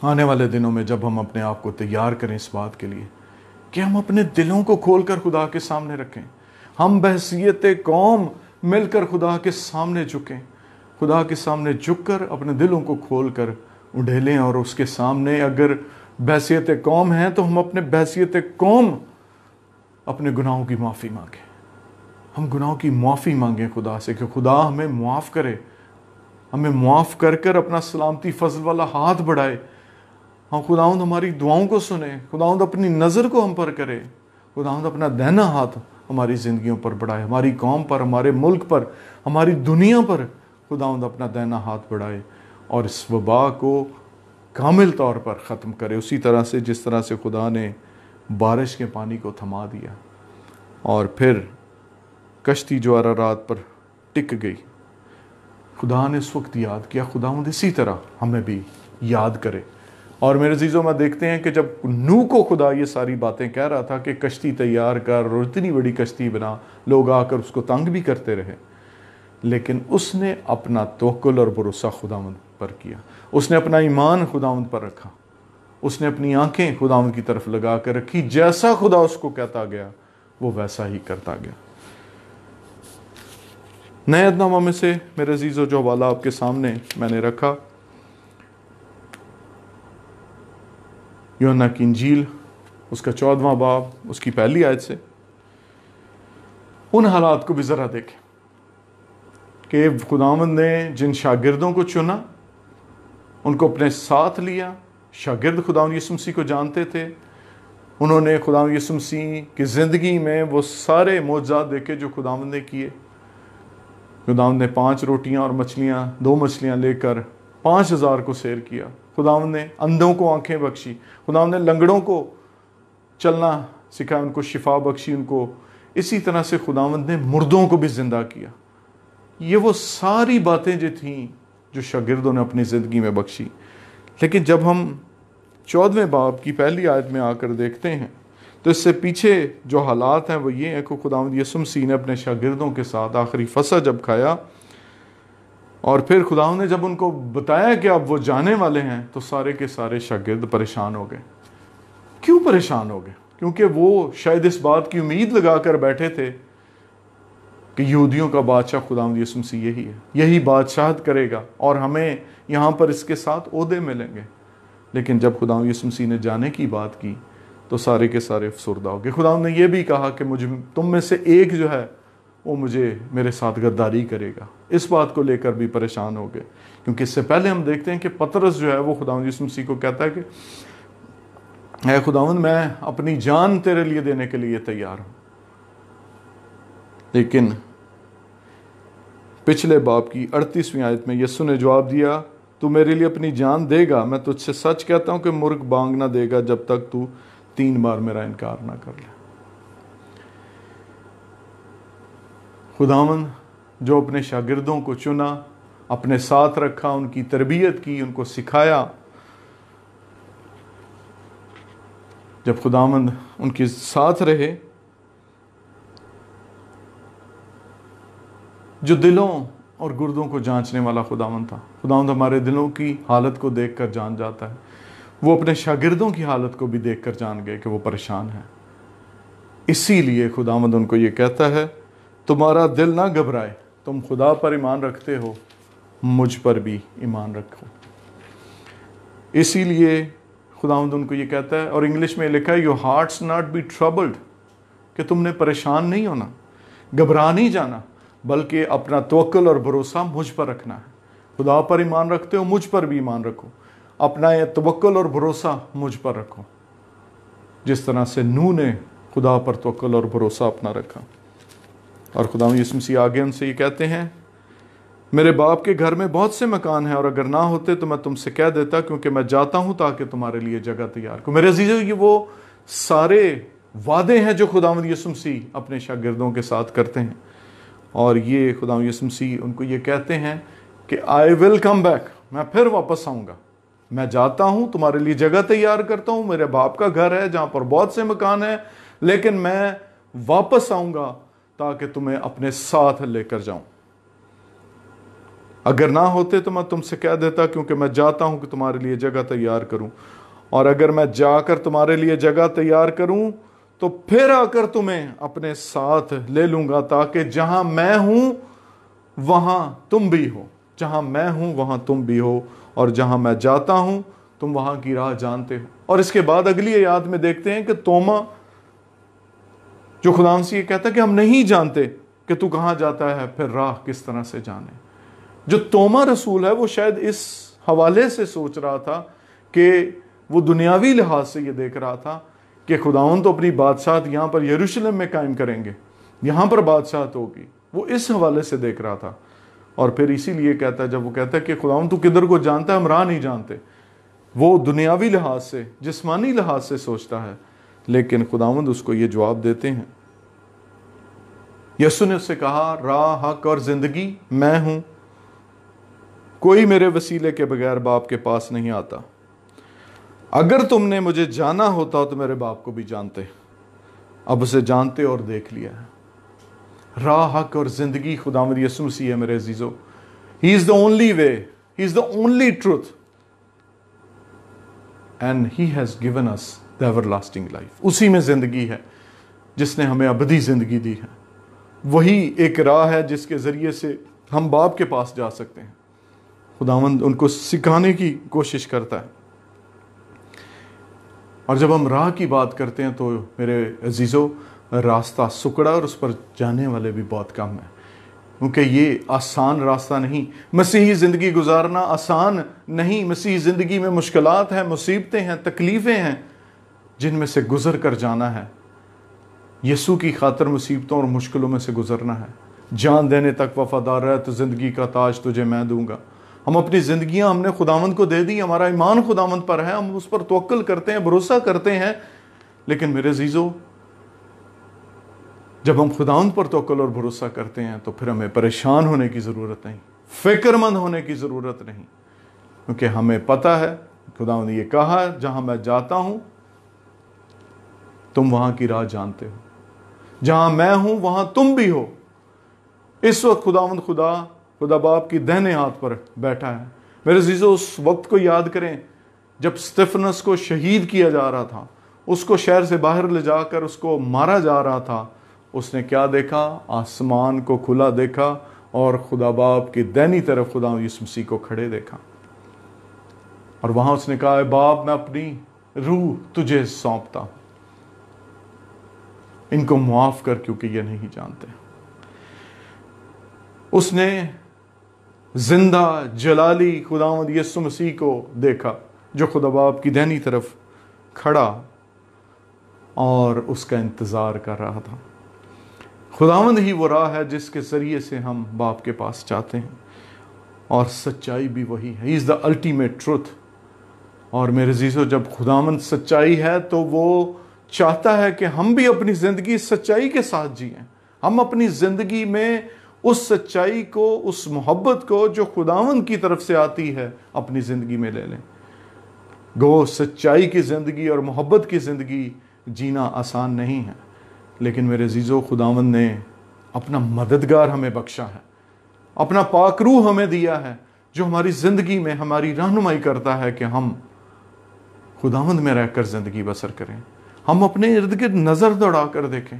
आने वाले दिनों में जब हम अपने आप को तैयार करें इस बात के लिए कि हम अपने दिलों को खोलकर खुदा के सामने रखें। हम बहसीयत कौम मिलकर खुदा के सामने झुकें, खुदा के सामने झुककर अपने दिलों को खोलकर उंडेलें और उसके सामने अगर बहसीयत कौम है तो हम अपने बहसीयत कौम अपने गुनाहों की माफ़ी मांगें। हम गुनाहों की माफ़ी मांगें खुदा से कि खुदा हमें मुआफ़ करे, हमें मुआफ़ कर कर अपना सलामती फजल वाला हाथ बढ़ाए। हम खुदावंद हमारी दुआओं को सुने, खुदावंद अपनी नज़र को हम पर करे, खुदावंद अपना दाहिना हाथ हमारी ज़िंदगियों पर बढ़ाए, हमारी कौम पर, हमारे मुल्क पर, हमारी दुनिया पर खुदावंद अपना दाहिना हाथ बढ़ाए और इस वबा को कामिल तौर पर ख़त्म करे। उसी तरह से जिस तरह से खुदा ने बारिश के पानी को थमा दिया और फिर कश्ती जो अरारात पर टिक गई, खुदा ने उस वक्त याद किया। खुदावंद इसी तरह हमें भी याद करे। और मेरे अज़ीज़ों में देखते हैं कि जब नूह को खुदा ये सारी बातें कह रहा था कि कश्ती तैयार कर और इतनी बड़ी कश्ती बना, लोग आकर उसको तंग भी करते रहे, लेकिन उसने अपना तवक्कुल और भरोसा खुदावंद पर किया। उसने अपना ईमान खुदावंद पर रखा। उसने अपनी आंखें खुदावंद की तरफ लगा कर रखी। जैसा खुदा उसको कहता गया वो वैसा ही करता गया। नए अहदनामा में से मेरे अजीज़ों जो हवाला आपके सामने मैंने रखा, यूहन्ना की इंजील उसका 14वां बाब उसकी पहली आयत से उन हालात को भी ज़रा देखें कि खुदावंद ने जिन शागिर्दों को चुना, उनको अपने साथ लिया। शागिर्द खुदावंद यीशु मसीह को जानते थे। उन्होंने खुदावंद यीशु मसीह की ज़िंदगी में वो सारे मौजज़ात देखे जो खुदावंद ने किए। खुदावंद ने 5 रोटियां और मछलियां, 2 मछलियां लेकर 5000 को सैर किया। खुदावंद ने अंधों को आंखें बख्शी। खुदावंद ने लंगड़ों को चलना सिखाया, उनको शिफा बख्शी उनको। इसी तरह से खुदावंद ने मुर्दों को भी जिंदा किया। ये वो सारी बातें जो थीं जो शागिर्दों ने अपनी ज़िंदगी में बख्शी। लेकिन जब हम 14वें बाब की पहली आयत में आकर देखते हैं तो इससे पीछे जो हालात हैं वो ये हैं कि खुदावंद यीशु मसीह ने अपने शागिर्दों के साथ आखिरी फसह जब खाया और फिर खुदावंद ने जब उनको बताया कि अब वो जाने वाले हैं तो सारे के सारे शागिर्द परेशान हो गए। क्यों परेशान हो गए? क्योंकि वो शायद इस बात की उम्मीद लगा कर बैठे थे कि यहूदियों का बादशाह खुदावंद यीशु मसीह यही है, यही बादशाहत करेगा और हमें यहाँ पर इसके साथ ओहदे मिलेंगे। लेकिन जब खुदावंद यीशु मसीह ने जाने की बात की तो सारे के सारे अफसरदा हो गए। खुदावंद ने यह भी कहा कि मुझे तुम में से एक जो है वो मेरे साथ गद्दारी करेगा। इस बात को लेकर भी परेशान हो गए, क्योंकि इससे पहले हम देखते हैं कि पतरस जो है वो खुदावंद यीशु मसीह को कहता है कि है खुदावंद, मैं अपनी जान तेरे लिए देने के लिए तैयार हूं। लेकिन पिछले बाब की 38वीं आयत में यीशु ने जवाब दिया, तू मेरे लिए अपनी जान देगा? मैं तुझसे सच कहता हूं कि मुर्ग बांग ना देगा जब तक तू 3 बार मेरा इनकार ना कर ले। खुदावंद जो अपने शागिर्दों को चुना, अपने साथ रखा, उनकी तरबियत की, उनको सिखाया, जब खुदावंद उनके साथ रहे, जो दिलों और गुर्दों को जांचने वाला खुदावंद था। खुदावंद हमारे दिलों की हालत को देखकर जान जाता है। वो अपने शागिर्दों की हालत को भी देखकर जान गए कि वो परेशान है। इसीलिए खुदावंद उनको ये कहता है, तुम्हारा दिल ना घबराए, तुम खुदा पर ईमान रखते हो, मुझ पर भी ईमान रखो। इसीलिए खुदावंद उनको ये कहता है, और इंग्लिश में लिखा है, your hearts not be troubled, कि तुमने परेशान नहीं होना, घबरा नहीं जाना, बल्कि अपना तवक्कुल और भरोसा मुझ पर रखना है। खुदा पर ईमान रखते हो, मुझ पर भी ईमान रखो। अपना ये तवक्कुल और भरोसा मुझ पर रखो, जिस तरह से नूह ने खुदा पर तवक्कुल और भरोसा अपना रखा। और खुदा यीशु मसीह आगे उनसे ये कहते हैं, मेरे बाप के घर में बहुत से मकान हैं, और अगर ना होते तो मैं तुमसे कह देता, क्योंकि मैं जाता हूं ताकि तुम्हारे लिए जगह तैयार करूं। मेरे अजीजों, ये वो सारे वादे हैं जो खुदावंद यीशु मसीह अपने शागिर्दों के साथ करते हैं। और ये खुदावंद यीशु मसीह उनको ये कहते हैं कि आई विल कम बैक, मैं फिर वापस आऊँगा। मैं जाता हूँ, तुम्हारे लिए जगह तैयार करता हूँ। मेरे बाप का घर है जहाँ पर बहुत से मकान हैं, लेकिन मैं वापस आऊँगा ताकि तुम्हें अपने साथ लेकर जाऊँ। अगर ना होते तो मैं तुमसे कह देता, क्योंकि मैं जाता हूँ कि तुम्हारे लिए जगह तैयार करूँ। और अगर मैं जाकर तुम्हारे लिए जगह तैयार करूँ तो फिर आकर तुम्हें अपने साथ ले लूंगा, ताकि जहां मैं हूं वहां तुम भी हो, जहां मैं हूं वहां तुम भी हो, और जहां मैं जाता हूं तुम वहां की राह जानते हो। और इसके बाद अगली आयत में देखते हैं कि तोमा जो खुदा से ये कहता है कि हम नहीं जानते कि तू कहां जाता है, फिर राह किस तरह से जाने। जो तोमा रसूल है वो शायद इस हवाले से सोच रहा था कि वो दुनियावी लिहाज से ये देख रहा था कि खुदावंद तो अपनी बादशाहत यहाँ पर यरूशलेम में कायम करेंगे, यहाँ पर बादशाहत होगी। वो इस हवाले से देख रहा था। और फिर इसीलिए कहता है, जब वो कहता है कि खुदावंद तू किधर को जानता है, हम राह नहीं जानते, वो दुनियावी लिहाज से, जिस्मानी लिहाज से सोचता है। लेकिन खुदावंद उसको ये जवाब देते हैं। यीशु ने उससे कहा, राह, हक और जिंदगी मैं हूं, कोई मेरे वसीले के बगैर बाप के पास नहीं आता। अगर तुमने मुझे जाना होता तो मेरे बाप को भी जानते, अब उसे जानते और देख लिया है। राह, हक और जिंदगी खुदावंद यीशु मसीह है मेरे अजीजों। He is the only way, he is the only truth, and he has given us the everlasting life. उसी में जिंदगी है जिसने हमें अबदी जिंदगी दी है। वही एक राह है जिसके जरिए से हम बाप के पास जा सकते हैं। खुदावंद उनको सिखाने की कोशिश करता है। और जब हम राह की बात करते हैं तो मेरे अजीजों, रास्ता सुकड़ा और उस पर जाने वाले भी बहुत कम है, क्योंकि ये आसान रास्ता नहीं। मसीही ज़िंदगी गुजारना आसान नहीं। मसीही ज़िंदगी में मुश्किलात हैं, मुसीबतें हैं, तकलीफ़ें हैं, जिनमें से गुजर कर जाना है। यीशु की खातर मुसीबतों और मुश्किलों में से गुजरना है। जान देने तक वफादार है तो ज़िंदगी का ताज तुझे मैं दूंगा। हम अपनी ज़िंदगियां हमने खुदावंद को दे दी। हमारा ईमान खुदावंद पर है, हम उस पर तवक्कुल करते हैं, भरोसा करते हैं। लेकिन मेरे अजीजों, जब हम खुदावंद पर तवक्कुल और भरोसा करते हैं तो फिर हमें परेशान होने की ज़रूरत नहीं, फ़िक्रमंद होने की ज़रूरत नहीं, क्योंकि हमें पता है खुदावंद ने ये कहा, जहां मैं जाता हूं तुम वहां की राह जानते हो, जहां मैं हूं वहां तुम भी हो। इस वक्त खुदावंद खुदा बाप की दाहिने हाथ पर बैठा है। मेरे अजीजों, उस वक्त को याद करें जब स्तिफनस को शहीद किया जा रहा था, उसको शहर से बाहर ले जाकर उसको मारा जा रहा था। उसने क्या देखा? आसमान को खुला देखा और खुदा बाप की दाहिनी तरफ खुदा यीशु मसीह को खड़े देखा। और वहां उसने कहा, बाप मैं अपनी रूह तुझे सौंपता हूं, इनको मुआफ कर क्योंकि ये नहीं जानते। उसने जिंदा जलाली खुदावंद यीशु मसीह को देखा जो खुदा बाप की दाहिनी तरफ खड़ा और उसका इंतजार कर रहा था। खुदावंद ही वो राह है जिसके जरिए से हम बाप के पास जाते हैं, और सच्चाई भी वही है। ही इज द अल्टीमेट ट्रुथ। और मेरे अजीजों, जब खुदावंद सच्चाई है तो वो चाहता है कि हम भी अपनी जिंदगी सच्चाई के साथ जिएं। हम अपनी जिंदगी में उस सच्चाई को, उस मोहब्बत को जो खुदावंद की तरफ से आती है, अपनी जिंदगी में ले लें। गो सच्चाई की जिंदगी और मोहब्बत की जिंदगी जीना आसान नहीं है, लेकिन मेरे अजीजों, खुदावंद ने अपना मददगार हमें बख्शा है, अपना पाक रूह हमें दिया है, जो हमारी जिंदगी में हमारी रहनुमाई करता है कि हम खुदावंद में रहकर जिंदगी बसर करें। हम अपने इर्द गिर्द नजर दौड़ा कर देखें,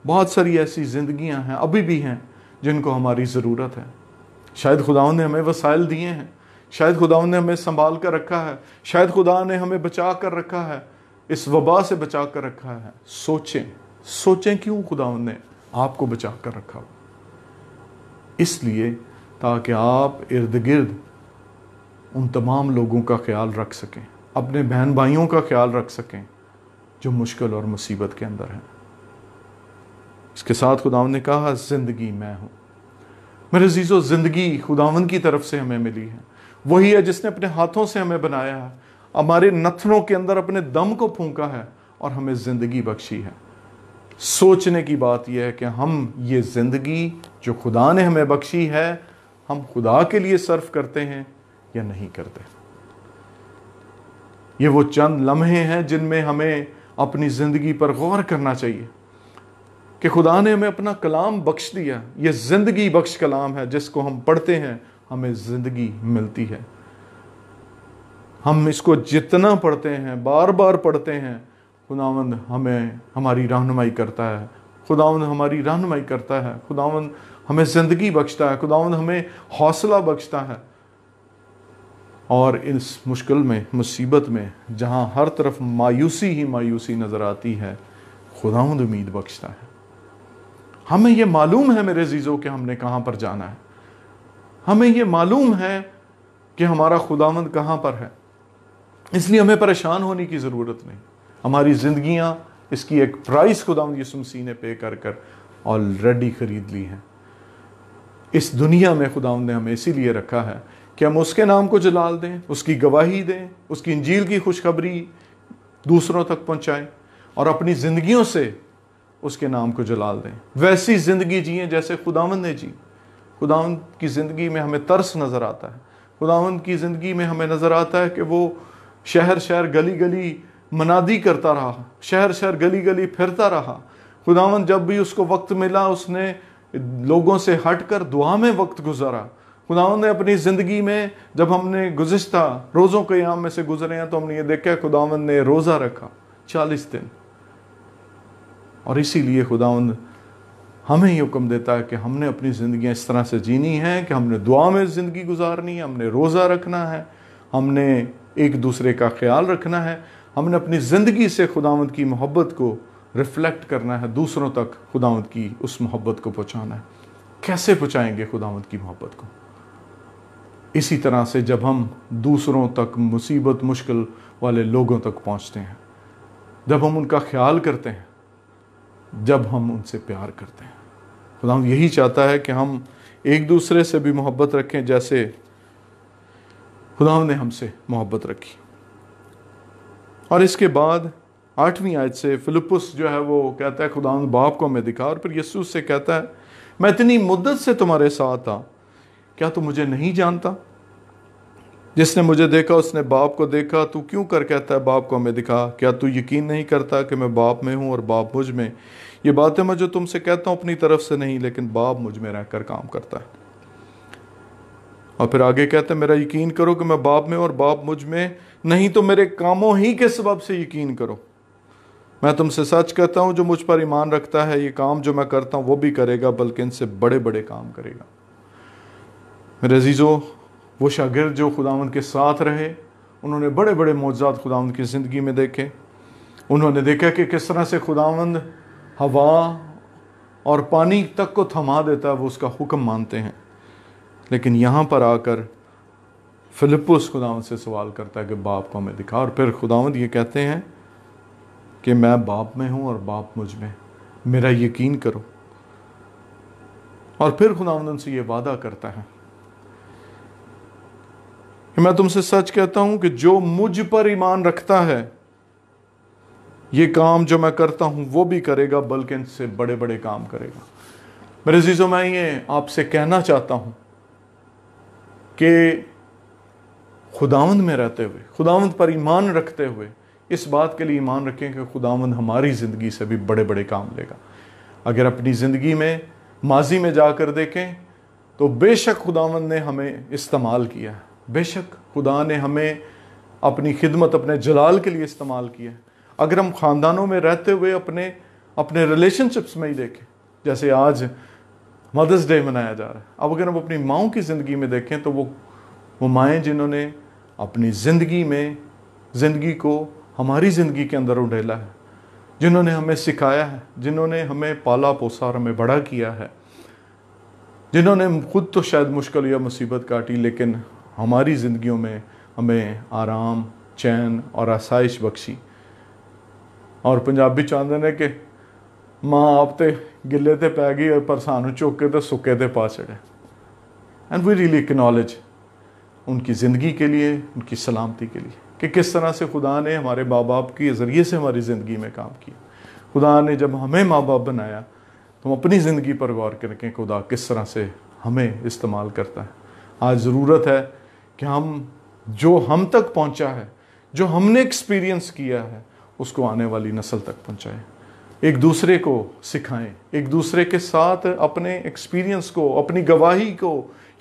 बहुत सारी ऐसी जिंदगियां हैं, अभी भी हैं, जिनको हमारी ज़रूरत है। शायद खुदावंद ने हमें वसाइल दिए हैं, शायद खुदावंद ने हमें संभाल कर रखा है, शायद खुदा ने हमें बचा कर रखा है, इस वबा से बचा कर रखा है। सोचें क्यों खुदावंद ने आपको बचा कर रखा हो? इसलिए ताकि आप इर्द गिर्द उन तमाम लोगों का ख्याल रख सकें, अपने बहन भाइयों का ख्याल रख सकें जो मुश्किल और मुसीबत के अंदर हैं। इसके साथ खुदावंद ने कहा, जिंदगी मैं हूं। मेरे अजीजों, जिंदगी खुदावंद की तरफ से हमें मिली है। वही है जिसने अपने हाथों से हमें बनाया है, हमारे नथनों के अंदर अपने दम को फूंका है और हमें जिंदगी बख्शी है। सोचने की बात यह है कि हम ये जिंदगी जो खुदा ने हमें बख्शी है, हम खुदा के लिए सर्व करते हैं या नहीं करते। ये वो चंद लम्हे हैं जिनमें हमें अपनी जिंदगी पर गौर करना चाहिए कि खुदा ने हमें अपना कलाम बख्श दिया। ये जिंदगी बख्श कलाम है, जिसको हम पढ़ते हैं हमें जिंदगी मिलती है। हम इसको जितना पढ़ते हैं, बार बार पढ़ते हैं, खुदावंद हमें हमारी रहनुमाई करता है, खुदावंद हमारी रहनुमाई करता है, खुदावंद हमें जिंदगी बख्शता है, खुदावंद हमें हौसला बख्शता है। और इस मुश्किल में, मुसीबत में, जहां हर तरफ मायूसी ही मायूसी नजर आती है, खुदावंद उम्मीद बख्शता है। हमें यह मालूम है मेरे अजीजों कि हमने कहां पर जाना है। हमें यह मालूम है कि हमारा खुदावंद कहां पर है, इसलिए हमें परेशान होने की जरूरत नहीं। हमारी जिंदगियां, इसकी एक प्राइस खुदावंद यीशु मसीह ने पे कर कर ऑलरेडी खरीद ली है। इस दुनिया में खुदावंद ने हमें इसीलिए रखा है कि हम उसके नाम को जलाल दें, उसकी गवाही दें, उसकी इंजील की खुशखबरी दूसरों तक पहुंचाएं और अपनी जिंदगियों से उसके नाम को जलाल दें। वैसी जिंदगी जिए जैसे खुदावंद ने जी। खुदावंद की जिंदगी में हमें तरस नजर आता है। खुदावंद की जिंदगी में हमें नजर आता है कि वो शहर शहर गली गली मनादी करता रहा, शहर शहर गली गली फिरता रहा। खुदावंद जब भी उसको वक्त मिला, उसने लोगों से हटकर दुआ में वक्त गुजारा। खुदावंद ने अपनी ज़िंदगी में जब हमने गुज़िश्ता रोज़ों के याम में से गुजरे हैं तो हमने ये देखा खुदावंद ने रोज़ा रखा 40 दिन। और इसीलिए खुदावंद हमें ये हुक्म देता है कि हमने अपनी ज़िंदगियाँ इस तरह से जीनी है कि हमने दुआ में ज़िंदगी गुजारनी है, हमने रोज़ा रखना है, हमने एक दूसरे का ख्याल रखना है, हमने अपनी ज़िंदगी से खुदावंद की मोहब्बत को रिफ्लेक्ट करना है, दूसरों तक खुदावंद की उस मोहब्बत को पहुँचाना है। कैसे पहुँचाएंगे खुदावंद की मोहब्बत को? इसी तरह से जब हम दूसरों तक, मुसीबत मुश्किल वाले लोगों तक पहुँचते हैं, जब हम उनका ख्याल करते हैं, जब हम उनसे प्यार करते हैं। खुदावंद यही चाहता है कि हम एक दूसरे से भी मोहब्बत रखें जैसे खुदावंद ने हमसे मोहब्बत रखी। और इसके बाद 8वीं आयत से फिलिप्पुस जो है वो कहता है खुदावंद बाप को हमें दिखा। और फिर यीशु से कहता है मैं इतनी मुद्दत से तुम्हारे साथ था, क्या तू मुझे नहीं जानता? जिसने मुझे देखा उसने बाप को देखा। तू क्यों कर कहता है बाप को हमें दिखा? क्या तू यकीन नहीं करता कि मैं बाप में हूँ और बाप मुझ में? ये बातें मैं जो तुमसे कहता हूँ अपनी तरफ से नहीं, लेकिन बाप मुझ में रहकर काम करता है। और फिर आगे कहते हैं मेरा यकीन करो कि मैं बाप में और बाप मुझ में, नहीं तो मेरे कामों ही के सबब से यकीन करो। मैं तुमसे सच कहता हूँ जो मुझ पर ईमान रखता है ये काम जो मैं करता हूँ वो भी करेगा, बल्कि इनसे बड़े बड़े काम करेगा। मेरे अजीज़ों, वो शागिर्द जो खुदावंद के साथ रहे, उन्होंने बड़े बड़े मौजज़ात खुदावंद की ज़िंदगी में देखे। उन्होंने देखा कि किस तरह से खुदावंद हवा और पानी तक को थमा देता है, वो उसका हुक्म मानते हैं। लेकिन यहाँ पर आकर फिलिप्पुस खुदावंद से सवाल करता है कि बाप को हमें दिखा। और फिर खुदावंद ये कहते हैं कि मैं बाप में हूँ और बाप मुझ में, मेरा यकीन करो। और फिर खुदावंद उनसे ये वादा करता है कि मैं तुमसे सच कहता हूँ कि जो मुझ पर ईमान रखता है ये काम जो मैं करता हूँ वो भी करेगा, बल्कि इनसे बड़े बड़े काम करेगा। मेरे अजीज़ों, मैं ये आपसे कहना चाहता हूँ कि खुदावंद में रहते हुए, खुदावंद पर ईमान रखते हुए, इस बात के लिए ईमान रखें कि खुदावंद हमारी ज़िंदगी से भी बड़े बड़े काम लेगा। अगर अपनी ज़िंदगी में माजी में जाकर देखें तो बेशक खुदावंद ने हमें इस्तेमाल किया है, बेशक खुदा ने हमें अपनी खिदमत, अपने जलाल के लिए इस्तेमाल किया है। अगर हम ख़ानदानों में रहते हुए अपने रिलेशनशिप्स में ही देखें, जैसे आज मदर्स डे मनाया जा रहा है, अब अगर हम अपनी माँओं की ज़िंदगी में देखें तो वो माएँ जिन्होंने अपनी ज़िंदगी में ज़िंदगी को हमारी ज़िंदगी के अंदर उंडेला है, जिन्होंने हमें सिखाया है, जिन्होंने हमें पाला पोसा और हमें बड़ा किया है, जिन्होंने खुद तो शायद मुश्किल या मुसीबत काटी, लेकिन हमारी ज़िंदगियों में हमें आराम, चैन और आसाइश बख्शी। और पंजाबी चाहते हैं कि माँ आप ते गिले ते पै गई पर सानू चुक के तो सुके ते पा चढ़े। एंड वी रियली एक्नॉलेज उनकी ज़िंदगी के लिए, उनकी सलामती के लिए, कि किस तरह से खुदा ने हमारे माँ बाप के ज़रिए से हमारी ज़िंदगी में काम किया। खुदा ने जब हमें माँ बाप बनाया तो हम अपनी ज़िंदगी पर गौर करें खुदा किस तरह से हमें इस्तेमाल करता है। आज ज़रूरत है कि हम जो हम तक पहुँचा है, जो हमने एक्सपीरियंस किया है, उसको आने वाली नस्ल तक पहुँचाएं, एक दूसरे को सिखाएं, एक दूसरे के साथ अपने एक्सपीरियंस को, अपनी गवाही को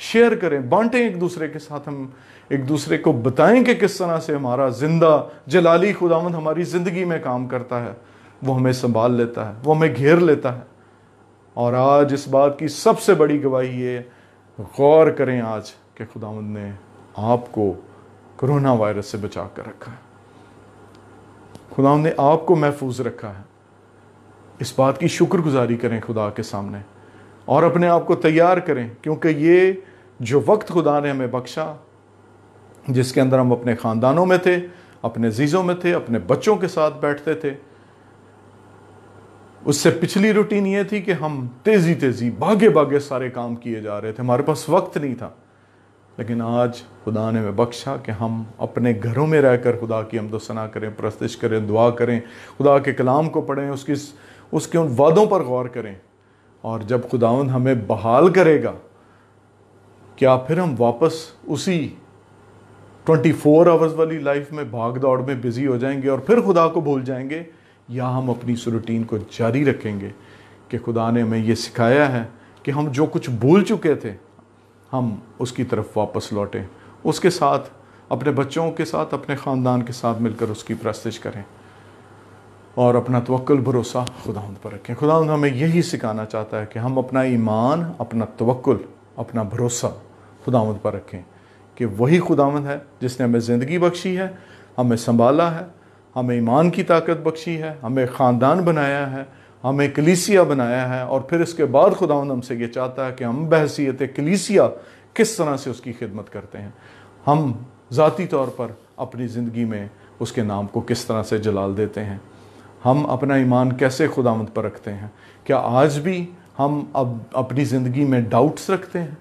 शेयर करें, बांटें एक दूसरे के साथ। हम एक दूसरे को बताएं कि किस तरह से हमारा जिंदा जलाली खुदावंद हमारी ज़िंदगी में काम करता है, वो हमें संभाल लेता है, वो हमें घेर लेता है। और आज इस बात की सबसे बड़ी गवाही ये, गौर करें आज कि खुदावंद ने आपको कोरोना वायरस से बचा कर रखा है, खुदावंद ने आपको महफूज रखा है। इस बात की शुक्रगुजारी करें खुदा के सामने और अपने आप को तैयार करें, क्योंकि ये जो वक्त खुदा ने हमें बख्शा, जिसके अंदर हम अपने ख़ानदानों में थे, अपने अजीज़ों में थे, अपने बच्चों के साथ बैठते थे, उससे पिछली रूटीन ये थी कि हम तेज़ी भागे भागे सारे काम किए जा रहे थे, हमारे पास वक्त नहीं था। लेकिन आज खुदा ने हमें बख्शा कि हम अपने घरों में रहकर खुदा की हम्दो सना करें, परस्तिश करें, दुआ करें, खुदा के कलाम को पढ़ें, उसके उन वादों पर गौर करें। और जब खुदावंद हमें बहाल करेगा, क्या फिर हम वापस उसी 24 आवर्स वाली लाइफ में भाग दौड़ में बिजी हो जाएंगे और फिर खुदा को भूल जाएंगे, या हम अपनी इस रूटीन को जारी रखेंगे कि खुदा ने हमें ये सिखाया है कि हम जो कुछ भूल चुके थे हम उसकी तरफ वापस लौटें, उसके साथ, अपने बच्चों के साथ, अपने ख़ानदान के साथ मिलकर उसकी परस्तिश करें और अपना तवक्कुल भरोसा खुदावंद पर रखें। खुदावंद हमें यही सिखाना चाहता है कि हम अपना ईमान, अपना तवक्कुल, अपना भरोसा खुदावंद पर रखें कि वही खुदावंद है जिसने हमें ज़िंदगी बख्शी है, हमें संभाला है, हमें ईमान की ताकत बख्शी है, हमें ख़ानदान बनाया है, हमें कलीसिया बनाया है, और फिर इसके बाद खुदावंद हमसे ये चाहता है कि हम बहसीयत कलीसिया किस तरह से उसकी खिदमत करते हैं, हम ज़ाती तौर पर अपनी ज़िंदगी में उसके नाम को किस तरह से जलाल देते हैं, हम अपना ईमान कैसे खुदावंद पर रखते हैं। क्या आज भी हम अब अपनी ज़िंदगी में डाउट्स रखते हैं?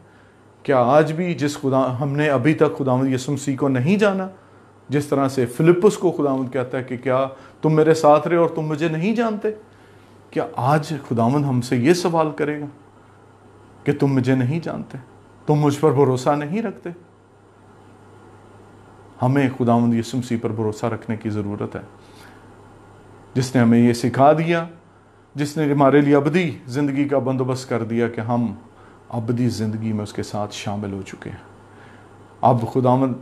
क्या आज भी जिस खुदा हमने अभी तक खुदावंद यीशु मसीह को नहीं जाना, जिस तरह से फिलिप्पुस को खुदावंद कहता है कि क्या तुम मेरे साथ रहे और तुम मुझे नहीं जानते, क्या आज खुदावंद हमसे ये सवाल करेगा कि तुम मुझे नहीं जानते, तुम मुझ पर भरोसा नहीं रखते? हमें खुदावंद यीशु मसीह पर भरोसा रखने की ज़रूरत है, जिसने हमें ये सिखा दिया, जिसने हमारे लिए अबदी ज़िंदगी का बंदोबस्त कर दिया कि हम अबदी ज़िंदगी में उसके साथ शामिल हो चुके हैं। अब खुदावंद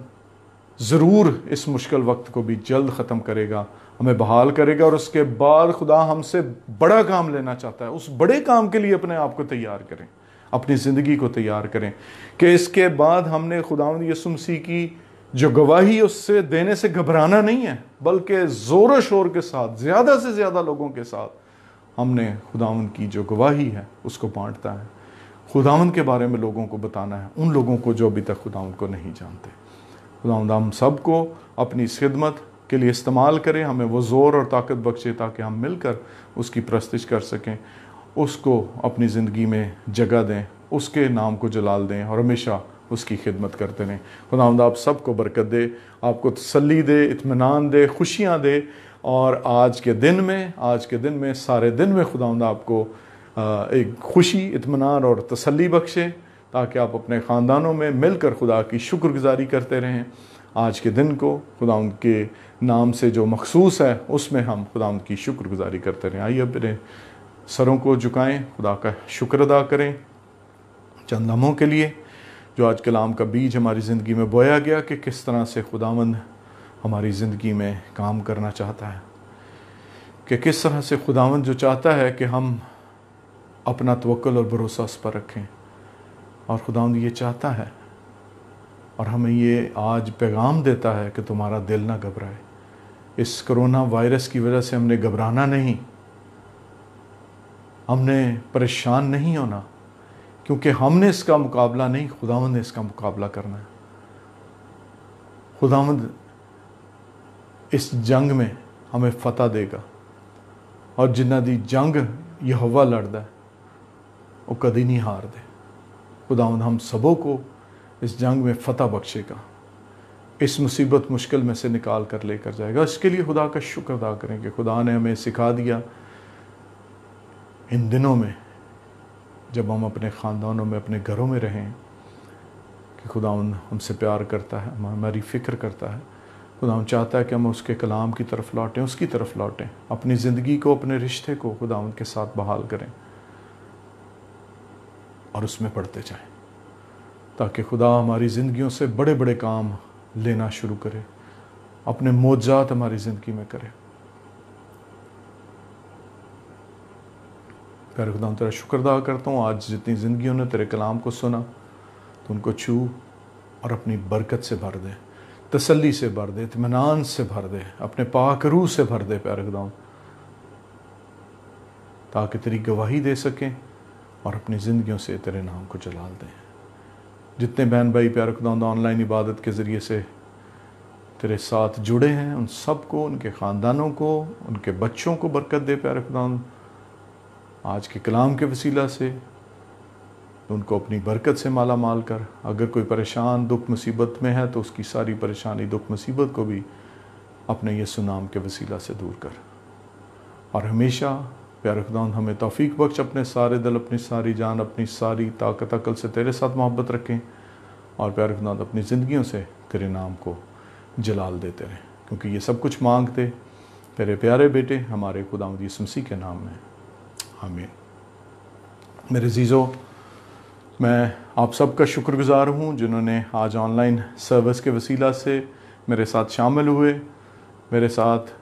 ज़रूर इस मुश्किल वक्त को भी जल्द ख़त्म करेगा, हमें बहाल करेगा, और उसके बाद खुदा हमसे बड़ा काम लेना चाहता है। उस बड़े काम के लिए अपने आप को तैयार करें, अपनी ज़िंदगी को तैयार करें कि इसके बाद हमने खुदावंद यीशु मसीह की जो गवाही उससे देने से घबराना नहीं है, बल्कि ज़ोर शोर के साथ, ज़्यादा से ज़्यादा लोगों के साथ हमने खुदावंद की जो गवाही है उसको बांटता है, खुदावंद के बारे में लोगों को बताना है, उन लोगों को जो अभी तक खुदावंद को नहीं जानते। खुदावंद हम सबको अपनी इस खिदमत के लिए इस्तेमाल करें, हमें वो ज़ोर और ताकत बख्शे ताकि हम मिलकर उसकी परस्तिश कर सकें, उसको अपनी ज़िंदगी में जगह दें, उसके नाम को जलाल दें और हमेशा उसकी खिदमत करते रहें। खुदावंद आप सबको बरकत दे, आपको तसल्ली दे, इत्मीनान दे, खुशियाँ दे, और आज के दिन में सारे दिन में खुदावंद आपको एक खुशी, इत्मीनान और तसल्ली बख्शे, ताकि आप अपने ख़ानदानों में मिलकर खुदा की शुक्रगुजारी करते रहें। आज के दिन को खुदावंद के नाम से जो मखसूस है उसमें हम खुदावंद की शुक्रगुजारी करते रहें। आइए अपने सरों को झुकाएं, खुदा का शुक्र अदा करें चंद लम्हों के लिए जो आज कलाम का बीज हमारी ज़िंदगी में बोया गया कि किस तरह से खुदावंद हमारी ज़िंदगी में काम करना चाहता है, कि किस तरह से खुदावंद जो चाहता है कि हम अपना तवक्कुल और भरोसा उस पर रखें, और खुदावंद ये चाहता है और हमें ये आज पैगाम देता है कि तुम्हारा दिल ना घबराए। इस कोरोना वायरस की वजह से हमने घबराना नहीं, हमने परेशान नहीं होना, क्योंकि हमने इसका मुकाबला नहीं, खुदावंद ने इसका मुकाबला करना है। खुदावंद इस जंग में हमें फतह देगा, और जिन्ना दी जंग यहोवा लड़दा है वो कदी नहीं हार दे। खुदावंद हम सबों को इस जंग में फतह बख्शेगा, इस मुसीबत मुश्किल में से निकाल कर लेकर जाएगा। इसके लिए खुदा का शुक्र अदा करें कि खुदा ने हमें सिखा दिया इन दिनों में जब हम अपने ख़ानदानों में, अपने घरों में रहें, कि खुदावंद हमसे प्यार करता है, हमारी फ़िक्र करता है। खुदावंद चाहता है कि हम उसके कलाम की तरफ लौटें, उसकी तरफ लौटें, अपनी ज़िंदगी को, अपने रिश्ते को खुदावंद के साथ बहाल करें और उसमें पढ़ते जाएं, ताकि खुदा हमारी ज़िंदगियों से बड़े बड़े काम लेना शुरू करे, अपने मोजात हमारी ज़िंदगी में करे। प्यारे खुदा तेरा शुक्र अदा करता हूँ, आज जितनी ज़िंदगियों ने तेरे कलाम को सुना तो उनको छू और अपनी बरकत से भर दे, तसल्ली से भर दे, इत्मीनान से भर दे, अपने पाक रूह से भर दे प्यारे खुदा, ताकि तेरी गवाही दे सकें और अपनी ज़िंदगियों से तेरे नाम को जलाल दें। जितने बहन भाई प्यारे खुदा ऑनलाइन इबादत के ज़रिए से तेरे साथ जुड़े हैं, उन सबको, उनके ख़ानदानों को, उनके बच्चों को बरकत दे प्यारे खुदा। आज के कलाम के वसीला से उनको अपनी बरकत से माला माल कर, अगर कोई परेशान दुख मुसीबत में है तो उसकी सारी परेशानी दुख मुसीबत को भी अपने यीशु नाम के वसीला से दूर कर। और हमेशा प्यारे खुदा हमें तौफीक बख्श, अपने सारे दिल, अपनी सारी जान, अपनी सारी ताकत अकल से तेरे साथ मोहब्बत रखें, और प्यारे खुदा अपनी ज़िंदगियों से तेरे नाम को जलाल देते रहें, क्योंकि ये सब कुछ मांगते तेरे प्यारे बेटे हमारे खुदावंद यीशु मसीह के नाम में, आमीन। मेरे अज़ीज़ों, मैं आप सबका शुक्रगुज़ार हूँ जिन्होंने आज ऑनलाइन सर्विस के वसीला से मेरे साथ शामिल हुए, मेरे साथ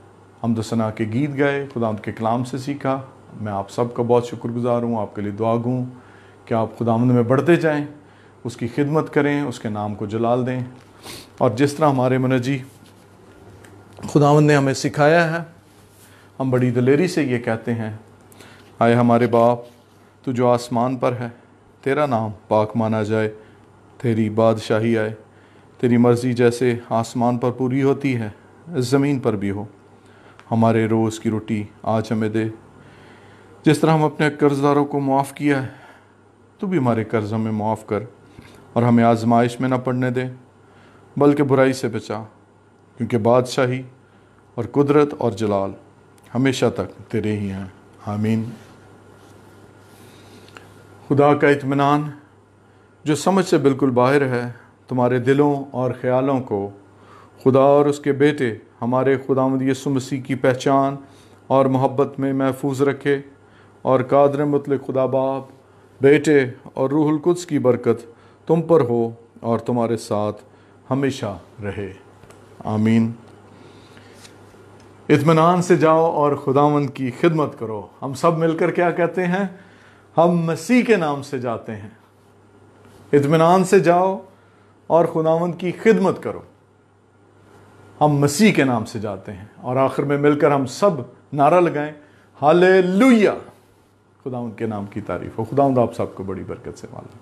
हम्द सना के गीत गाए, खुदावंद के कलाम से सीखा। मैं आप सबका बहुत शुक्रगुज़ार हूँ। आपके लिए दुआ गूँ कि आप खुदावंद में बढ़ते जाएं, उसकी खिदमत करें, उसके नाम को जलाल दें। और जिस तरह हमारे मनजी खुदावंद ने हमें सिखाया है, हम बड़ी दिलेरी से ये कहते हैं, आए हमारे बाप, तू जो आसमान पर है, तेरा नाम पाक माना जाए, तेरी बादशाही आए, तेरी मर्ज़ी जैसे आसमान पर पूरी होती है ज़मीन पर भी हो। हमारे रोज़ की रोटी आज हमें दे, जिस तरह हम अपने कर्ज़दारों को मुआफ़ किया है, तू भी हमारे कर्ज़ हमें मुआफ़ कर, और हमें आजमाइश में न पड़ने दे, बल्कि बुराई से बचा, क्योंकि बादशाही और कुदरत और जलाल हमेशा तक तेरे ही हैं। आमीन। खुदा का इत्मीनान जो समझ से बिल्कुल बाहर है, तुम्हारे दिलों और ख़यालों को खुदा और उसके बेटे हमारे खुदावंद यीशु मसीह की पहचान और मोहब्बत में महफूज रखे, और कादर मुतलक खुदा बाप, बेटे और रूहुल कुद्स की बरकत तुम पर हो और तुम्हारे साथ हमेशा रहे। आमीन। इत्मीनान से जाओ और खुदावंद की खिदमत करो। हम सब मिलकर क्या कहते हैं? हम मसीह के नाम से जाते हैं। इत्मीनान से जाओ और खुदावंद की खिदमत करो। हम मसीह के नाम से जाते हैं। और आखिर में मिलकर हम सब नारा लगाएं, हालेलुया। खुदावंद के नाम की तारीफ हो। खुदावंद आप सबको बड़ी बरकत से माला।